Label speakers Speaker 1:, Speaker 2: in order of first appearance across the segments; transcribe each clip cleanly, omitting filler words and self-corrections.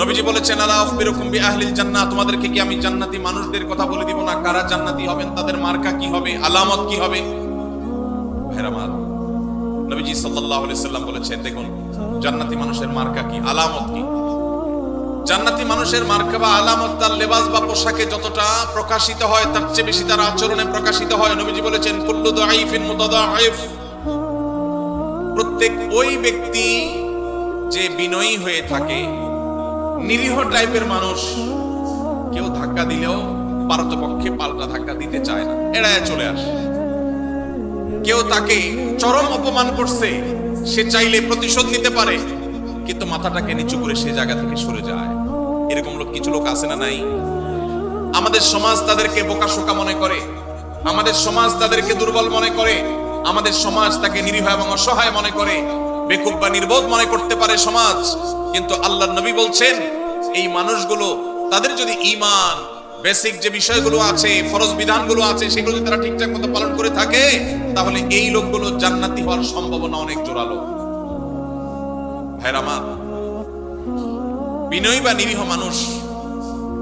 Speaker 1: নবীজি বলেছেন, আলা আখবিরুকুম বিআহলিল জান্নাহ, তোমাদেরকে কি আমি জান্নাতি মানুষদের কথা বলে দিব না? কারা জান্নাতি হবেন, তাদের মার্কা কি হবে, আলামত কি হবে? ভাইরা আমার, নবীজি সাল্লাল্লাহু আলাইহি সাল্লাম বলেছেন, দেখুন জান্নাতি মানুষের মার্কা কি, আলামত কি। জান্নাতি মানুষের মার্কা বা আলামত তার লেবাস বা পোশাকে যতটা প্রকাশিত হয়, তার চেয়ে বেশি তার আচরণে প্রকাশিত হয়। নবীজি বলেছেন, কুল্লু দাঈফিন মুতাদাঈফ, প্রত্যেক ওই ব্যক্তি যে বিনয়ী হয়ে থাকে, নিরীহ টাইপের মানুষ, কেউ ধাক্কা দিলেও পারতপক্ষে পাল্টা ধাক্কা দিতে চায় না, এড়ায় চলে আসে। কেউ তাকে চরম অপমান করছে, সে চাইলে প্রতিশোধ নিতে পারে, কিন্তু মাথাটাকে নিচু করে সে জায়গা থেকে সরে যায়। এরকম লোক, কিছু লোক আছে না নাই? আমাদের সমাজ তাদেরকে বোকাশোকা মনে করে, আমাদের সমাজ তাদেরকে দুর্বল মনে করে, আমাদের সমাজ তাকে নিরীহ এবং অসহায় মনে করে, বেকুব বা নির্বোধ মনে করতে পারে সমাজ। কিন্তু আল্লাহর নবী বলছেন, এই মানুষগুলো তাদের যদি ঈমান, বেসিক যে বিষয়গুলো আছে, ফরজ বিধানগুলো আছে, সেগুলো যদি তারা ঠিকঠাক মতো পালন করে থাকে, তাহলে এই লোকগুলো জান্নাতি হওয়ার সম্ভাবনা অনেক জোরালো। ভাইরা আমার, বিনয়ী বা নিরীহ মানুষ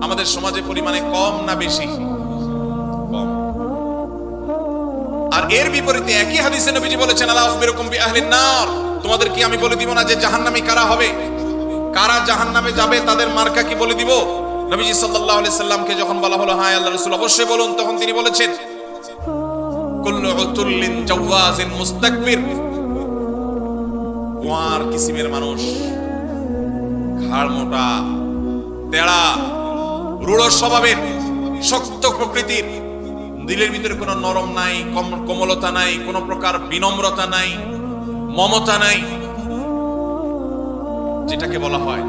Speaker 1: আমাদের সমাজে পরিমাণে কম না বেশি? কম। আর এর বিপরীতে একই হাদিসে নবীজি বলেছেন, আলা আখবিরুকুম বিআহলিন নার, তোমাদের কি আমি বলে দিব না যে জাহান্নামী কারা হবে, কারা জাহান্নামে যাবে, তাদের মার্কা কি বলে দিব? নবীজি সাল্লাল্লাহু আলাইহি সাল্লামকে যখন বলা হলো, হ্যাঁ আল্লাহর রাসূল অবশ্যই বলুন, তখন তিনি বলেছেন, কুল্লু উতুল্লিন জাওয়াজিন মুস্তাকবির, গোয়ার কিসিমের মানুষ, ঘাড় মোটা, তেড়া, রূঢ় স্বভাবের, শক্ত প্রকৃতির, দিলের ভিতরে কোনো নরম নাই, কোমলতা নাই, কোন প্রকার বিনম্রতা নাই, মমতা নাই, যেটাকে বলা হয়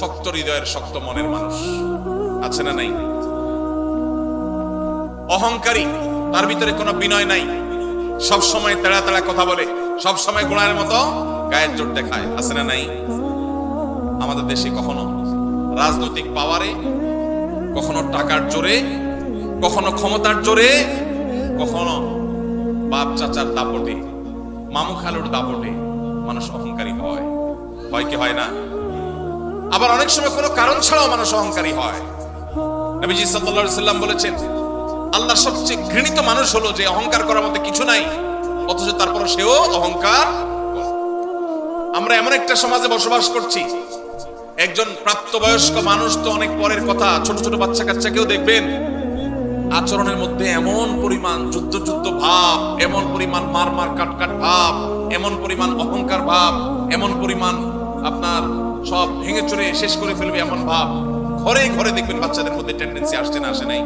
Speaker 1: শক্ত হৃদয়ের, শক্ত মনের মানুষ, আছে না নাই? অহংকারী, তার ভিতরে কোনো বিনয় নাই, সব সময় তেড়া তেড়া কথা বলে, সব সময় গোড়ার মতো গায়ের জোর দেখায়, আছে না নাই? আমাদের দেশে কখনো রাজনৈতিক পাওয়ারে, কখনো টাকার জোরে, কখনো ক্ষমতার জোরে, কখনো বাপ চাচার দাপটে, মামু খালুর দাপটে মানুষ অহংকারী হয়। হয় কি হয় না? আবার অনেক সময় কোনো কারণ ছাড়াও মানুষ অহংকারী হয়। নবীজি সাল্লাল্লাহু আলাইহি সাল্লাম বলেছেন, আল্লাহর সবচেয়ে ঘৃণিত মানুষ হলো যে অহংকার করার মতো কিছু নাই, অথচ তারপর সেও অহংকার। আমরা এমন একটা সমাজে বসবাস করছি, একজন প্রাপ্তবয়স্ক মানুষ তো অনেক পরের কথা, ছোট ছোট বাচ্চা কাচ্চাকেও দেখবেন আচরণের মধ্যে এমন পরিমাণ যুদ্ধ যুদ্ধ ভাব, এমন পরিমাণ মার মার কাট কাট ভাব, এমন পরিমাণ অহংকার ভাব, এমন পরিমাণ আপনার সব ভেঙে চুরে শেষ করে ফেলবে এমন ভাব। ঘরে ঘরে দেখবেন বাচ্চাদের মধ্যে টেন্ডেন্সি আসছে না, আসে নাই?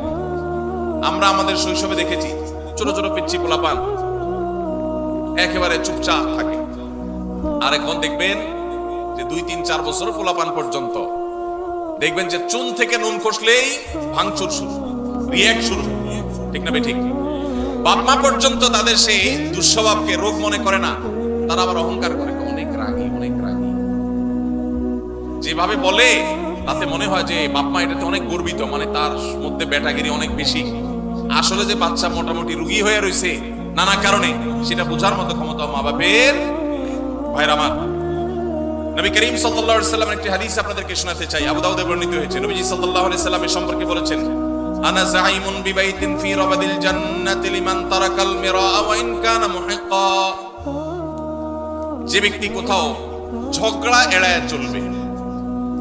Speaker 1: আমরা আমাদের শৈশবে দেখেছি ছোট ছোট পিচ্চি পোলাপান একেবারে চুপচাপ থাকে, আর এখন দেখবেন যে 2-3-4 বছর পোলাপান পর্যন্ত দেখবেন যে চুন থেকে নুন খসলেই ভাঙচুর শুরু, রিঅ্যাক্ট শুরু, ঠিক না ঠিক? বাপ মা পর্যন্ত তাদের সেই দুঃস্বভাবকে রোগ মনে করে না, তারা আবার অহংকার করে, অনেক রাগী, অনেক রাগী, যেভাবে বলে তাতে মনে হয় যে বাপ মা এটাতে অনেক গর্বিত, মানে তার মধ্যে ব্যাটাগিরি অনেক বেশি। আসলে যে বাচ্চা মোটামুটি রুগী হয়ে রয়েছে নানা কারণে, সেটা বোঝার মতো ক্ষমতা মা বাপের। ভাইরা আমার, নবী করিম সাল্লাল্লাহু আলাইহি সাল্লামের একটি হাদিস আপনাদেরকে শোনাতে চাই, আবু দাউদে বর্ণিত হয়েছে। নবীজি সাল্লাল্লাহু আলাইহি সাল্লামের সম্পর্কে বলেছেন, আনা যাইমুন বিবাইতিন ফি রাবাদিল জান্নাতি লিমান তারাকাল মিরাআ ওয়া ইন কানা মুহিক্কা, যে ব্যক্তি কোথাও ঝগড়া এড়ায় চলবে।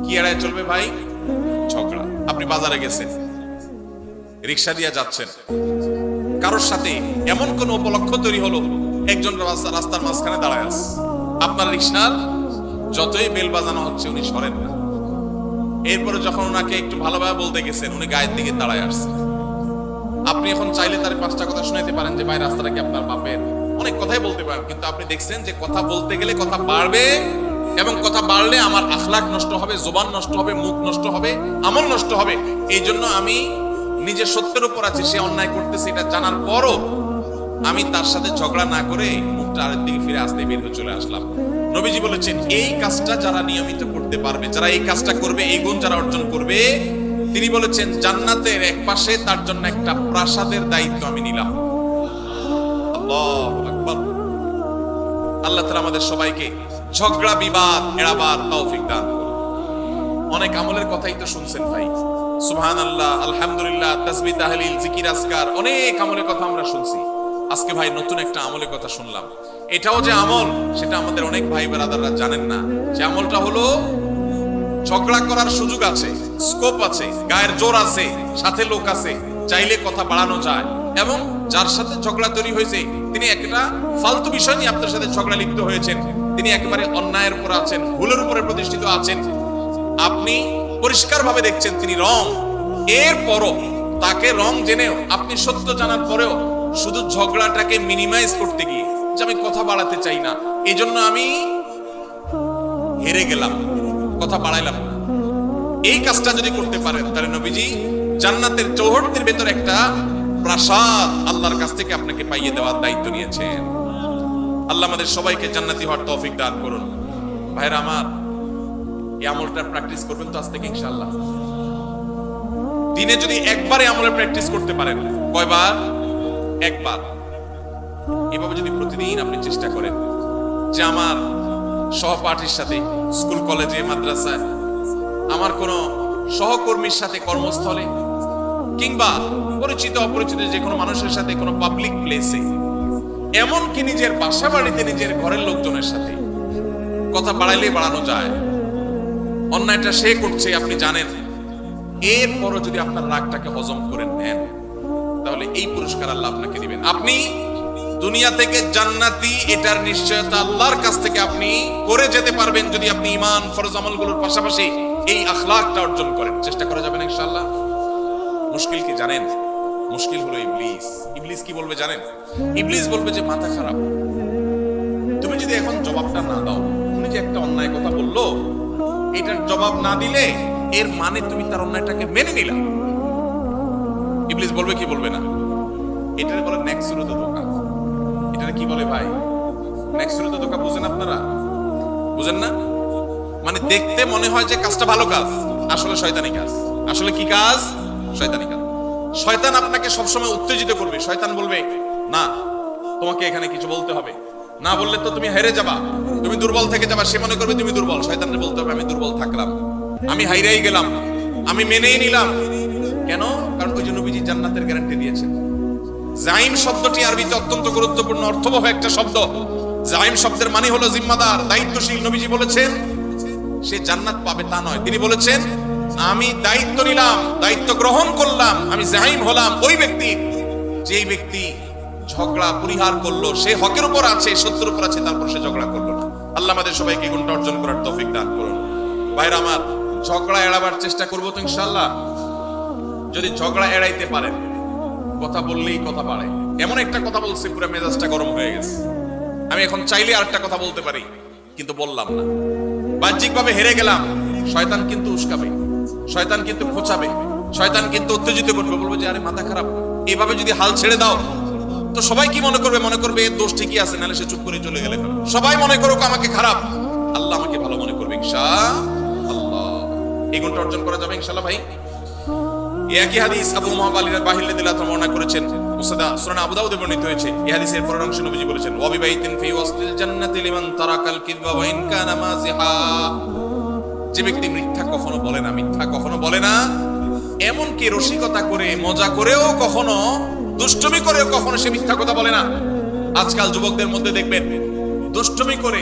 Speaker 1: কি এড়ায় চলবে ভাই? ঝগড়া। আপনি বাজারে গেছেন, রিকশা দিয়ে যাচ্ছেন, কারোর সাথে এমন কোন উপলক্ষ তৈরি হলো, একজন রাস্তার মাঝখানে দাঁড়ায় আছে, আপনার রিকশার যতই বেল বাজানো হচ্ছে উনি সরেন না। এরপরে যখন ওনাকে একটু ভালোভাবে বলতে গেছেন, উনি গায়ের দিকে দাঁড়ায় আসছে। আপনি এখন চাইলে তার 5টা কথা শুনাইতে পারেন যে ভাই রাস্তাটা কি আপনার বাপের, অনেক কথাই বলতে পারেন, কিন্তু আপনি দেখছেন যে কথা বলতে গেলে কথা বাড়বে, এবং কথা বাড়লে আমার আখলাক নষ্ট হবে, জবান নষ্ট হবে, মুখ নষ্ট হবে, আমল নষ্ট হবে। এই জন্য আমি নিজে সত্যের উপর আছি, সে অন্যায় করতেছে এটা জানার পরও আমি তার সাথে ঝগড়া না করে মুখটা আরেক দিকে ফিরে আসতে বের হয়ে চলে আসলাম। নবীজি বলেছেন, এই কাজটা যারা নিয়মিত করতে পারবে, যারা এই কাজটা করবে, এই গুণ যারা অর্জন করবে, তিনি বলেছেন জান্নাতের এক পাশে তার জন্য একটা প্রাসাদের দায়িত্ব আমি নিলাম। আল্লাহু আকবার। আল্লাহ তাআলা আমাদের সবাইকে ঝগড়া বিবাদ এড়াবার তৌফিক দান করুন। অনেক আমলের কথাই তো শুনছেন ভাই, সুবহানাল্লাহ, আলহামদুলিল্লাহ, তাসবিহ, তাহলিল, জিকির, আজকার, অনেক আমলের কথা আমরা শুনছি। আজকে ভাই নতুন একটা আমলের কথা শুনলাম। এটাও যে আমল সেটা আমাদের অনেক ভাই ব্রাদাররা জানেন না। যে আমলটা হলো ঝগড়া করার সুযোগ আছে, স্কোপ আছে, গায়ের জোর আছে, সাথে লোক আছে, চাইলে কথা বাড়ানো যায়, এবং যার সাথে ঝগড়া তৈরি হয়েছে তিনি একটা ফালতু বিষয় নিয়ে আপনার সাথে ঝগড়া লিপ্ত হয়েছেন, তিনি একেবারে অন্যায়ের উপর আছেন, ভুলের উপরে প্রতিষ্ঠিত আছেন, আপনি পরিষ্কার ভাবে দেখছেন তিনি রং, এরপরও তাকে রং জেনেও আপনি সত্য জানার পরেও শুধু ঝগড়াটাকে মিনিমাইজ করতে গিয়ে যে আমি কথা বাড়াতে চাই না, এই জন্য আমি হেরে গেলাম, কথা বাড়াইলাম না, এই কাজটা যদি করতে পারেন তাহলে নবীজি জান্নাতের চৌহদ্দির ভেতর একটা প্রাসাদ আল্লাহর কাছ থেকে আপনাকে পাইয়ে দেওয়ার দায়িত্ব নিয়েছেন। আল্লাহ আমাদের সবাইকে জান্নাতি হওয়ার তৌফিক দান করুন। ভাইরা আমার, এই আমলটা প্র্যাকটিস করবেন তো আজ থেকে ইনশাআল্লাহ। দিনে যদি একবারে আমলের প্র্যাকটিস করতে পারেন, কয়বার? একবার। এভাবে যদি প্রতিদিন আপনি চেষ্টা করেন যে আমার সহপাঠীর সাথে স্কুল, কলেজে, মাদ্রাসায়, আমার কোন সহকর্মীর সাথে কর্মস্থলে, কিংবা পরিচিত অপরিচিত যে কোনো মানুষের সাথে, কোনো পাবলিক প্লেসে, এমনকি নিজের বাসা বাড়িতে নিজের ঘরের লোকজনের সাথে কথা বাড়াইলে বাড়ানো যায়। অন্যায়টা সে করছে আপনি জানেন, এরপরও যদি আপনার রাগটাকে হজম করে নেন তাহলে এই পুরস্কার আল্লাহ আপনাকে দিবেন। আপনি দুনিয়া থেকে জান্নাতি, এটার নিশ্চয়তা আল্লাহর কাছ থেকে আপনি করে যেতে পারবেন যদি আপনি ঈমান, ফরজ আমলগুলোর পাশাপাশি এই আখলাকটা অর্জন করেন। চেষ্টা করা যাবে না ইনশাআল্লাহ। মুশকিল কি জানেন? মুশকিল হলো ইবলিস। ইবলিস কি বলবে জানেন? ইবলিস বলবে যে মাথা খারাপ, তুমি যদি এখন জবাবটা না দাও, তুমি যে একটা অন্যায় কথা বললো, এটার জবাব না দিলে এর মানে তুমি তার অন্যায়টাকে মেনে নিলা। ইবলিস বলবে কি বলবে না? এটার বলে নেক্সুরত ধোঁকা। এটার কি বলে ভাই? নেক্সুরত ধোঁকা। বুঝেন আপনারা? বুঝেন না? মানে দেখতে মনে হয় যে কাজটা ভালো কাজ, আসলে শয়তানি কাজ। আসলে কি কাজ? শয়তানি কাজ। শয়তান আপনাকে সবসময় উত্তেজিত করবে। শয়তান বলবে না, তোমাকে এখানে কিছু বলতে হবে, না বললে তো তুমি হেরে যাবা, তুমি দুর্বল থেকে যাবা। সে মনে করবে তুমি দুর্বল, শয়তানকে বলতে হবে আমি দুর্বল থাকলাম, আমি হাইরাই গেলাম, আমি মেনেই নিলাম। কেন? কারণ ওই জন্য নবীজি জান্নাতের গ্যারান্টি দিয়েছেন। জাইম শব্দটি আরবিতে অত্যন্ত গুরুত্বপূর্ণ, অর্থবহ একটা শব্দ। জাইম শব্দের মানে হলো জিম্মাদার, দায়িত্বশীল। নবীজি বলেছেন সে জান্নাত পাবে তা নয়, তিনি বলেছেন আমি দায়িত্ব নিলাম, দায়িত্ব গ্রহণ করলাম, আমি জাইম হলাম ওই ব্যক্তি, যেই ব্যক্তি ঝগড়া পরিহার করলো, সে হকের উপর আছে, সত্যের উপর আছে, তারপর সে ঝগড়া করলো না। আল্লাহ আমাদের সবাইকে গুণটা অর্জন করার তৌফিক দান করুন। ভাইরা আমার, ঝগড়া এড়াবার চেষ্টা করবো তো ইনশাআল্লাহ। যদি ঝগড়া এড়াইতে পারেন, কথা বললেই কথা বাড়ে। এমন একটা কথা বলছি পুরো মেজাজটা গরম হয়ে গেছে, আমি এখন চাইলে আরেকটা কথা বলতে পারি কিন্তু বললাম না, বাহ্যিকভাবে হেরে গেলাম। শয়তান কিন্তু উস্কাবে, শয়তান কিন্তু খোঁচাবে, শয়তান কিন্তু উত্তেজিত করবে, বলবে যে আরে মাথা খারাপ। এভাবে যদি হাল ছেড়ে দাও তো সবাই কি মনে করবে? মনে করবে এর দোষ ঠিকই আছে, নাহলে সে চুপ করে চলে গেলে সবাই মনে করুক আমাকে খারাপ, আল্লাহ আমাকে ভালো মনে করবে ইনশাআল্লাহ। এই গুণটা অর্জন করা যাবে ইনশাআল্লাহ। ভাই, একই হাদিস আবু মুহাম্মদ আলী বাহিল রাদিয়াল্লাহু তাআলা বর্ণনা করেছেন, মুসনাদ সুনান আবু দাউদে বর্ণিত হয়েছে। এই হাদিসের পরের অংশে নবীজি বলেছেন ওয়া বিবাইতিন ফি ওয়াসতিল জান্নাতি লিমান তারাকাল কিযবা ওয়া ইন কানা মাযিহা। যে ব্যক্তি মিথ্যা কখনো বলে না, মিথ্যা কখনো বলে না, এমন কি রসিকতা করে, মজা করেও কখনো, দুষ্টুমি করেও কখনো সে মিথ্যা কথা বলে না। আজকাল যুবকদের মধ্যে দেখবেন দুষ্টুমি করে,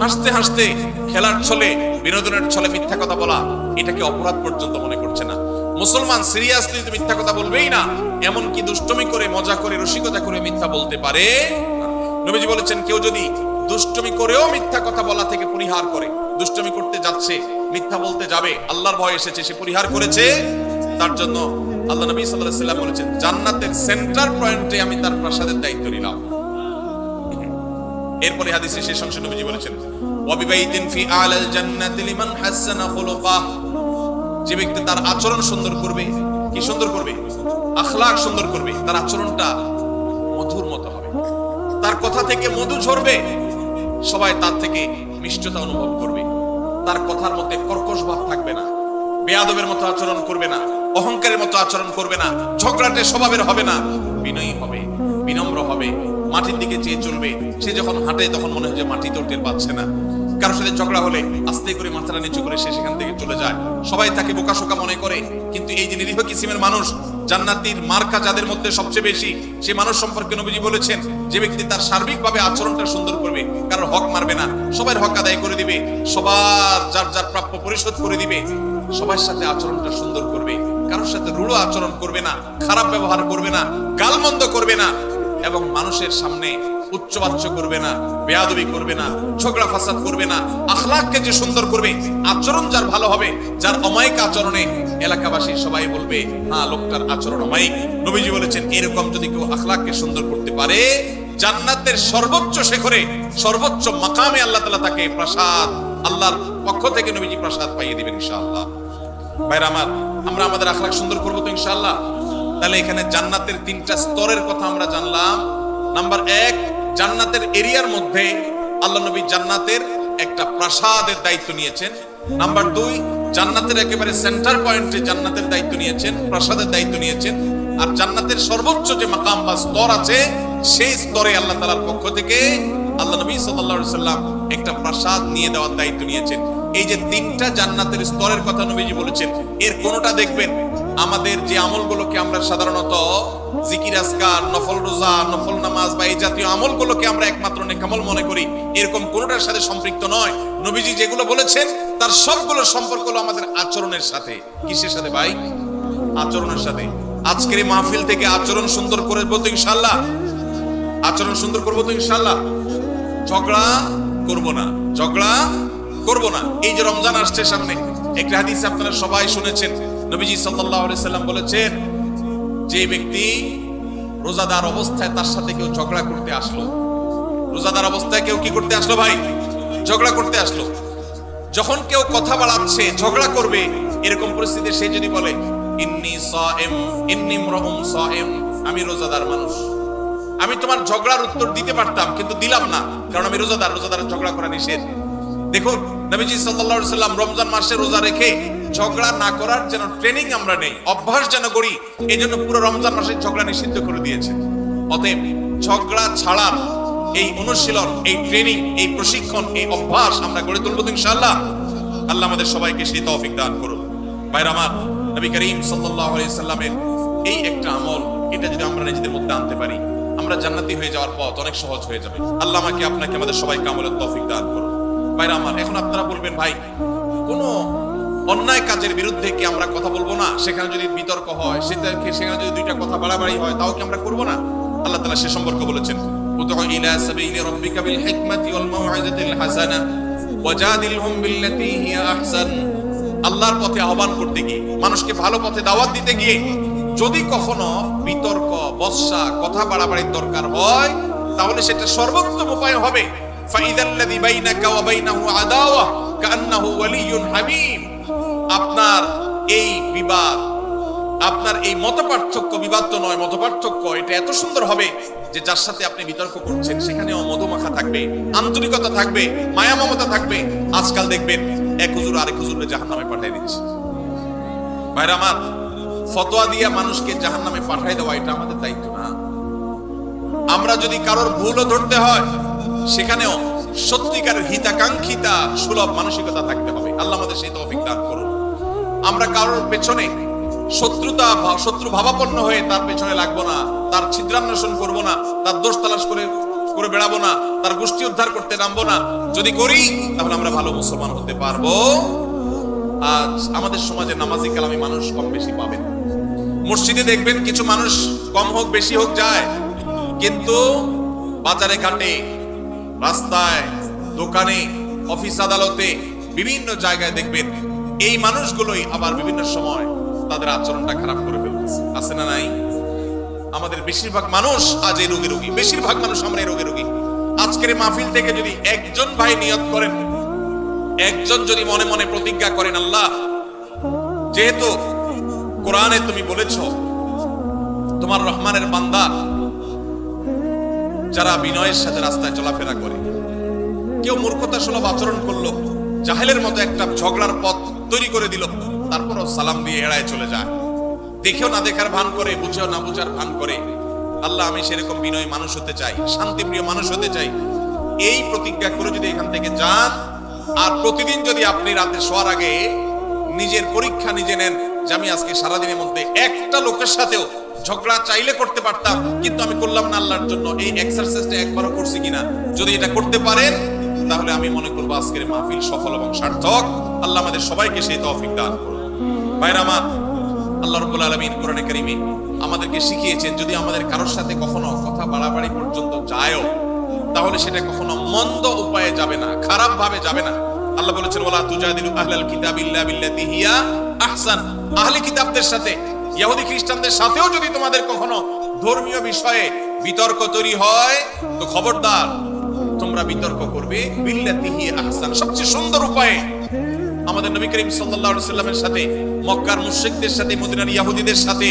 Speaker 1: হাসতে হাসতে, খেলার ছলে, বিনোদনের ছলে মিথ্যা কথা বলা, এটাকে অপরাধ পর্যন্ত মনে করছে না। মুসলমান সিরিয়াসলি মিথ্যা কথা বলবেই না, এমন কি দুষ্টুমি করে, মজা করে, রসিকতা করে মিথ্যা বলতে পারে। নবীজি বলেছেন কেউ যদি দুষ্টুমি করেও মিথ্যা কথা বলা থেকে পরিহার করে, দুষ্টুমি করতে যাচ্ছে, মিথ্যা বলতে যাবে, আল্লাহর ভয় এসেছে, সে পরিহার করেছে, তার জন্য আল্লাহ নবী সাল্লাল্লাহু আলাইহি ওয়াসাল্লাম বলেছেন জান্নাতের সেন্টার পয়েন্টে আমি তার প্রাসাদের দায়িত্ব নিলাম। এরপরে হাদিসের শেষ অংশে নবীজি বলেছেন ওয়া বিবাইতিন ফি আলাল জান্নাতি লিমান হাসানা খুলুকাহ। যে ব্যক্তি তার আচরণ সুন্দর করবে, কি সুন্দর করবে? আখলাক সুন্দর করবে, তার আচরণটা মধুর মতো হবে, তার কথা থেকে মধু ঝরবে, সবাই তার থেকে মিষ্টতা অনুভব করবে, তার কথার মধ্যে কর্কশ ভাব থাকবে না, বেয়াদবের মতো আচরণ করবে না, অহংকারের মতো আচরণ করবে না, ঝগড়াটে স্বভাবের হবে না, বিনয়ী হবে, বিনম্র হবে, মাটির দিকে চেয়ে চলবে। সে যখন হাঁটে তখন মনে হয় যে মাটি তো টের পাচ্ছে না, কারোর সাথে ঝগড়া হলে আস্তে করে মাথাটা নিচু করে সে সেখান থেকে চলে যায়, সবাই তাকে বোকাশোকা মনে করে। কিন্তু এই যে নিরীহ কিসিমের মানুষ, জান্নাতীর মার্কা যাদের মধ্যে সবচেয়ে বেশি, সে মানুষ সম্পর্কে নবীজি বলেছেন যে ব্যক্তি তার সার্বিকভাবে আচরণটা সুন্দর করবে, কারোর হক মারবে না, সবার হক আদায় করে দিবে, সবার যার যার প্রাপ্য পরিশোধ করে দিবে, সবার সাথে আচরণটা সুন্দর করবে, কারোর সাথে রূঢ় আচরণ করবে না, খারাপ ব্যবহার করবে না, গালমন্দ করবে না, এবং মানুষের সামনে উচ্চবাচ্য করবে না, বেয়াদবি করবে না, ঝগড়া ফাসাদ করবে না, আখলাককে যে সুন্দর করবে, আচরণ যার ভালো হবে, যার অমায়িক আচরণে এলাকাবাসী সবাই বলবে হ্যাঁ লোকটার আচরণ অমায়িক। নবীজি বলেছেন এরকম যদি কেউ আখলাককে সুন্দর করতে পারে, জান্নাতের সর্বোচ্চ শিখরে, সর্বোচ্চ মাকামে আল্লাহ তাআলা তাকে প্রসাদ, আল্লাহর পক্ষ থেকে নবীজি প্রসাদ পাইয়ে দিবেন ইনশাআল্লাহ। ভাইরা আমার, আমরা আমাদের আখলাক সুন্দর করবো তো ইনশাআল্লাহ। তাহলে এখানে জান্নাতের 3টা স্তরের কথা আমরা জানলাম। নাম্বার 1, জান্নাতের এরিয়ার মধ্যে আল্লাহ নবী জান্নাতের একটা প্রাসাদের দায়িত্ব নিয়েছেন। নাম্বার 2, জান্নাতের একেবারে সেন্টার পয়েন্টে জান্নাতের দায়িত্ব নিয়েছেন, প্রাসাদের দায়িত্ব নিয়েছেন। আর জান্নাতের সর্বোচ্চ যে মাকাম বা স্তর আছে, সেই স্তরে আল্লাহ তাআলার পক্ষ থেকে আল্লাহ নবী সাল্লাল্লাহু আলাইহি সাল্লাম একটা প্রাসাদ নিয়ে দেওয়ার দায়িত্ব নিয়েছেন। এই যে 3টা জান্নাতের স্তরের কথা নবীজি বলেছেন, এর কোনটা দেখবেন আমাদের যে আমলগুলোকে আমরা সাধারণত জিকির আজকার, নফল রোজা, নফল নামাজ বা এই জাতীয় আমলগুলোকে আমরা একমাত্র নেকামল মনে করি, এরকম কোনটার সাথে সম্পৃক্ত নয়। নবীজি যেগুলো বলেছেন তার সবগুলোর সম্পর্ক হলো আমাদের আচরণের সাথে। কিসের সাথে ভাই? আচরণের সাথে। আজকের এই মাহফিল থেকে আচরণ সুন্দর করবো তো ইনশাআল্লাহ, আচরণ সুন্দর করবো তো ইনশাআল্লাহ। ঝগড়া করব না, ঝগড়া করব না। এই যে রমজান আসছে সামনে, একটা হাদিস আপনারা সবাই শুনেছেন, নবীজি সাল্লাল্লাহু আলাইহি সাল্লাম বলেছেন যে ব্যক্তি রোজাদার অবস্থায় তার সাথে কেউ ঝগড়া করতে আসলো, রোজাদার অবস্থায় কেউ কি করতে আসলো ভাই? ঝগড়া করতে আসলো। যখন কেউ কথা বাড়াচ্ছে, ঝগড়া করবে, এরকম পরিস্থিতিতে সে যদি বলে ইন্নী সাইম, ইন্নী ইমরুম সাইম, আমি রোজাদার মানুষ, আমি তোমার ঝগড়ার উত্তর দিতে পারতাম কিন্তু দিলাম না, কারণ আমি রোজাদার, রোজাদার ঝগড়া করা নিষেধ। দেখুন নবীজি সাল্লাল্লাহু আলাইহি সাল্লাম রমজান মাসে রোজা রেখে ঝগড়া না করার যেন ট্রেনিং আমরা নেই, অভ্যাস যেন করি, এজন্য পুরো রমজান মাসে ঝগড়া নিষিদ্ধ করে দিয়েছে। অতএব ঝগড়া ছাড়ার এই অনুশীলন, এই ট্রেনিং, এই প্রশিক্ষণ, এই অভ্যাস আমরা গড়ে তুলবো ইনশাআল্লাহ। আল্লাহ আমাদের সবাইকে সেই তৌফিক দান করুন। ভাইরা আমার, নবী করিম সাল্লাল্লাহু আলাইহি সাল্লামের এই একটা আমল, এটা যদি আমরা নিজেদের মধ্যে আনতে পারি, আমরা জান্নাতি হয়ে যাওয়ার পথ অনেক সহজ হয়ে যাবে। আল্লাহ আমাকে আপনাকে আমাদের সবাইকে আমলের তৌফিক দান করুন। ভাইরা আমার, এখন আপনারা বলবেন ভাই কোন অন্যায় কাজের বিরুদ্ধে কি আমরা কথা বলবো না? সেখানে যদি বিতর্ক হয়, সেখানে যদি 2টা কথা বাড়াবাড়ি হয়, তাও কি আমরা করবো না? আল্লাহ তাআলা সে সম্পর্কে বলেছেন উদউ ইলা সাবিলি রাব্বিকা বিল হিকমাতি ওয়াল মাউইযাতিল হাসানা ওয়াজাদিলহুম বিল্লাতী হিয়া আহসান। আল্লাহর পথে আহ্বান করতে গিয়ে, মানুষকে ভালো পথে দাওয়াত দিতে গিয়ে যদি কখনো বিতর্ক, বর্ষা, কথা বাড়াবাড়ির দরকার হয়, তাহলে সেটা সর্বোত্তম উপায় হবে ফাইদাল্লাযী বাইনাকা ওয়া বাইনাহু আদাওয়া কান্নাহু ওয়ালিয়্যুন হামীম। আপনার এই বিবাদ, আপনার এই মতপার্থক্য, বিবাদ তো নয়, মতপার্থক্য, এটা এত সুন্দর হবে যে যার সাথে আপনি বিতর্ক করছেন সেখানেও মধুমাখা থাকবে, আন্তরিকতা থাকবে, মায়া মমতা থাকবে। আজকাল দেখবেন এক হুজুর আরেক হুজুরকে জাহান্নামে পাঠিয়ে দিচ্ছে। ভাইরা আমার, ফতোয়া দিয়ে মানুষকে জাহান্নামে পাঠিয়ে দেওয়া এটা আমাদের দায়িত্ব না। আমরা যদি কারোর ভুলও ধরতে হয়, সেখানেও সত্যিকারের হিতাকাঙ্ক্ষিতা, সুলভ মানসিকতা থাকতে হবে। আল্লাহ আমাদের সেই তৌফিক দান করুন। আমরা কারোর পেছনে শত্রু ভাবাপন্ন হয়ে তার পেছনে লাগবো না, তার ছিদ্রান্বেষণ করবো না, তার দোষ তালাশ করে বেড়াবো না, তার গোষ্ঠী উদ্ধার করতে নামবো না। যদি করি তাহলে আমরা ভালো মুসলমান হতে পারবো। আজ আমাদের সমাজে নামাজি কালামি মানুষ কম বেশি পাবেন। মসজিদে দেখবেন কিছু মানুষ কম হোক বেশি হোক যায়, কিন্তু বাজারে ঘাটে, রাস্তায়, দোকানে, অফিস আদালতে, বিভিন্ন জায়গায় দেখবেন এই মানুষগুলোই আবার বিভিন্ন সময় তাদের আচরণটা খারাপ করে ফেলতেছে। আছে না নাই? আমাদের বেশিরভাগ মানুষ আজ এই রোগে রোগী, বেশিরভাগ মানুষ আমরা এই রোগে রোগী। আজকের মাহফিল থেকে যদি একজন ভাই নিয়ত করেন, একজন যদি মনে মনে প্রতিজ্ঞা করেন, আল্লাহ যেহেতু কোরআনে তুমি বলেছো তোমার রহমানের বান্দা যারা বিনয়ের সাথে রাস্তায় চলাফেরা করে, কেউ মূর্খতা সুলভ আচরণ করলো, জাহেলের মতো একটা ঝগড়ার পথ তৈরি করে দিল, তারপরও সালাম দিয়ে এড়ায় চলে যায়, দেখেও না দেখার ভান করে, বুঝেও না বুঝার ভান করে। আল্লাহ আমি সেরকম বিনয় মানুষ হতে চাই, শান্তিপ্রিয় মানুষ হতে চাই। এই প্রতিজ্ঞা করে যদি এখান থেকে যান, আর প্রতিদিন যদি আপনি রাতে শোয়ার আগে নিজের পরীক্ষা নিজে নেন যে আমি আজকে সারাদিনের মধ্যে একটা লোকের সাথেও ঝগড়া চাইলে করতে পারতাম, কিন্তু আমি করলাম না আল্লাহর জন্য, এই এক্সারসাইজটা একবারও করছি কিনা, যদি এটা করতে পারেন তাহলে আমি মনে করবো আজকের মাহফিল সফল এবং সার্থক। আল্লাহ আমাদের সবাইকে সেই তৌফিক দান করুন। ভাইরা আমার, আল্লাহ রাব্বুল আলামিন কোরআনে কারীমে আমাদেরকে শিখিয়েছেন যদি আমাদের কারোর সাথে কখনো কথা বাড়াবাড়ি পর্যন্ত যায়ও, তাহলে সেটা কখনো মন্দ উপায়ে যাবে না, খারাপ ভাবে যাবে না। আল্লাহ বলেছেন ওয়ালা তুজাদিলু আহলাল কিতাবি ইল্লা বিল্লাতি হিয়া আহসান। আহলে কিতাবদের সাথে, ইহুদি খ্রিস্টানদের সাথেও যদি তোমাদের কখনো ধর্মীয় বিষয়ে বিতর্ক তৈরি হয়, তো খবরদার তোমরা বিতর্ক করবে বিল্লাতি হিয়া আহসান, সবচেয়ে সুন্দর উপায়ে। আমাদের নবী করিম সাল্লাল্লাহু আলাইহি সাল্লামের সাথে মক্কার মুশরিকদের সাথে মদিনার ইহুদিদের সাথে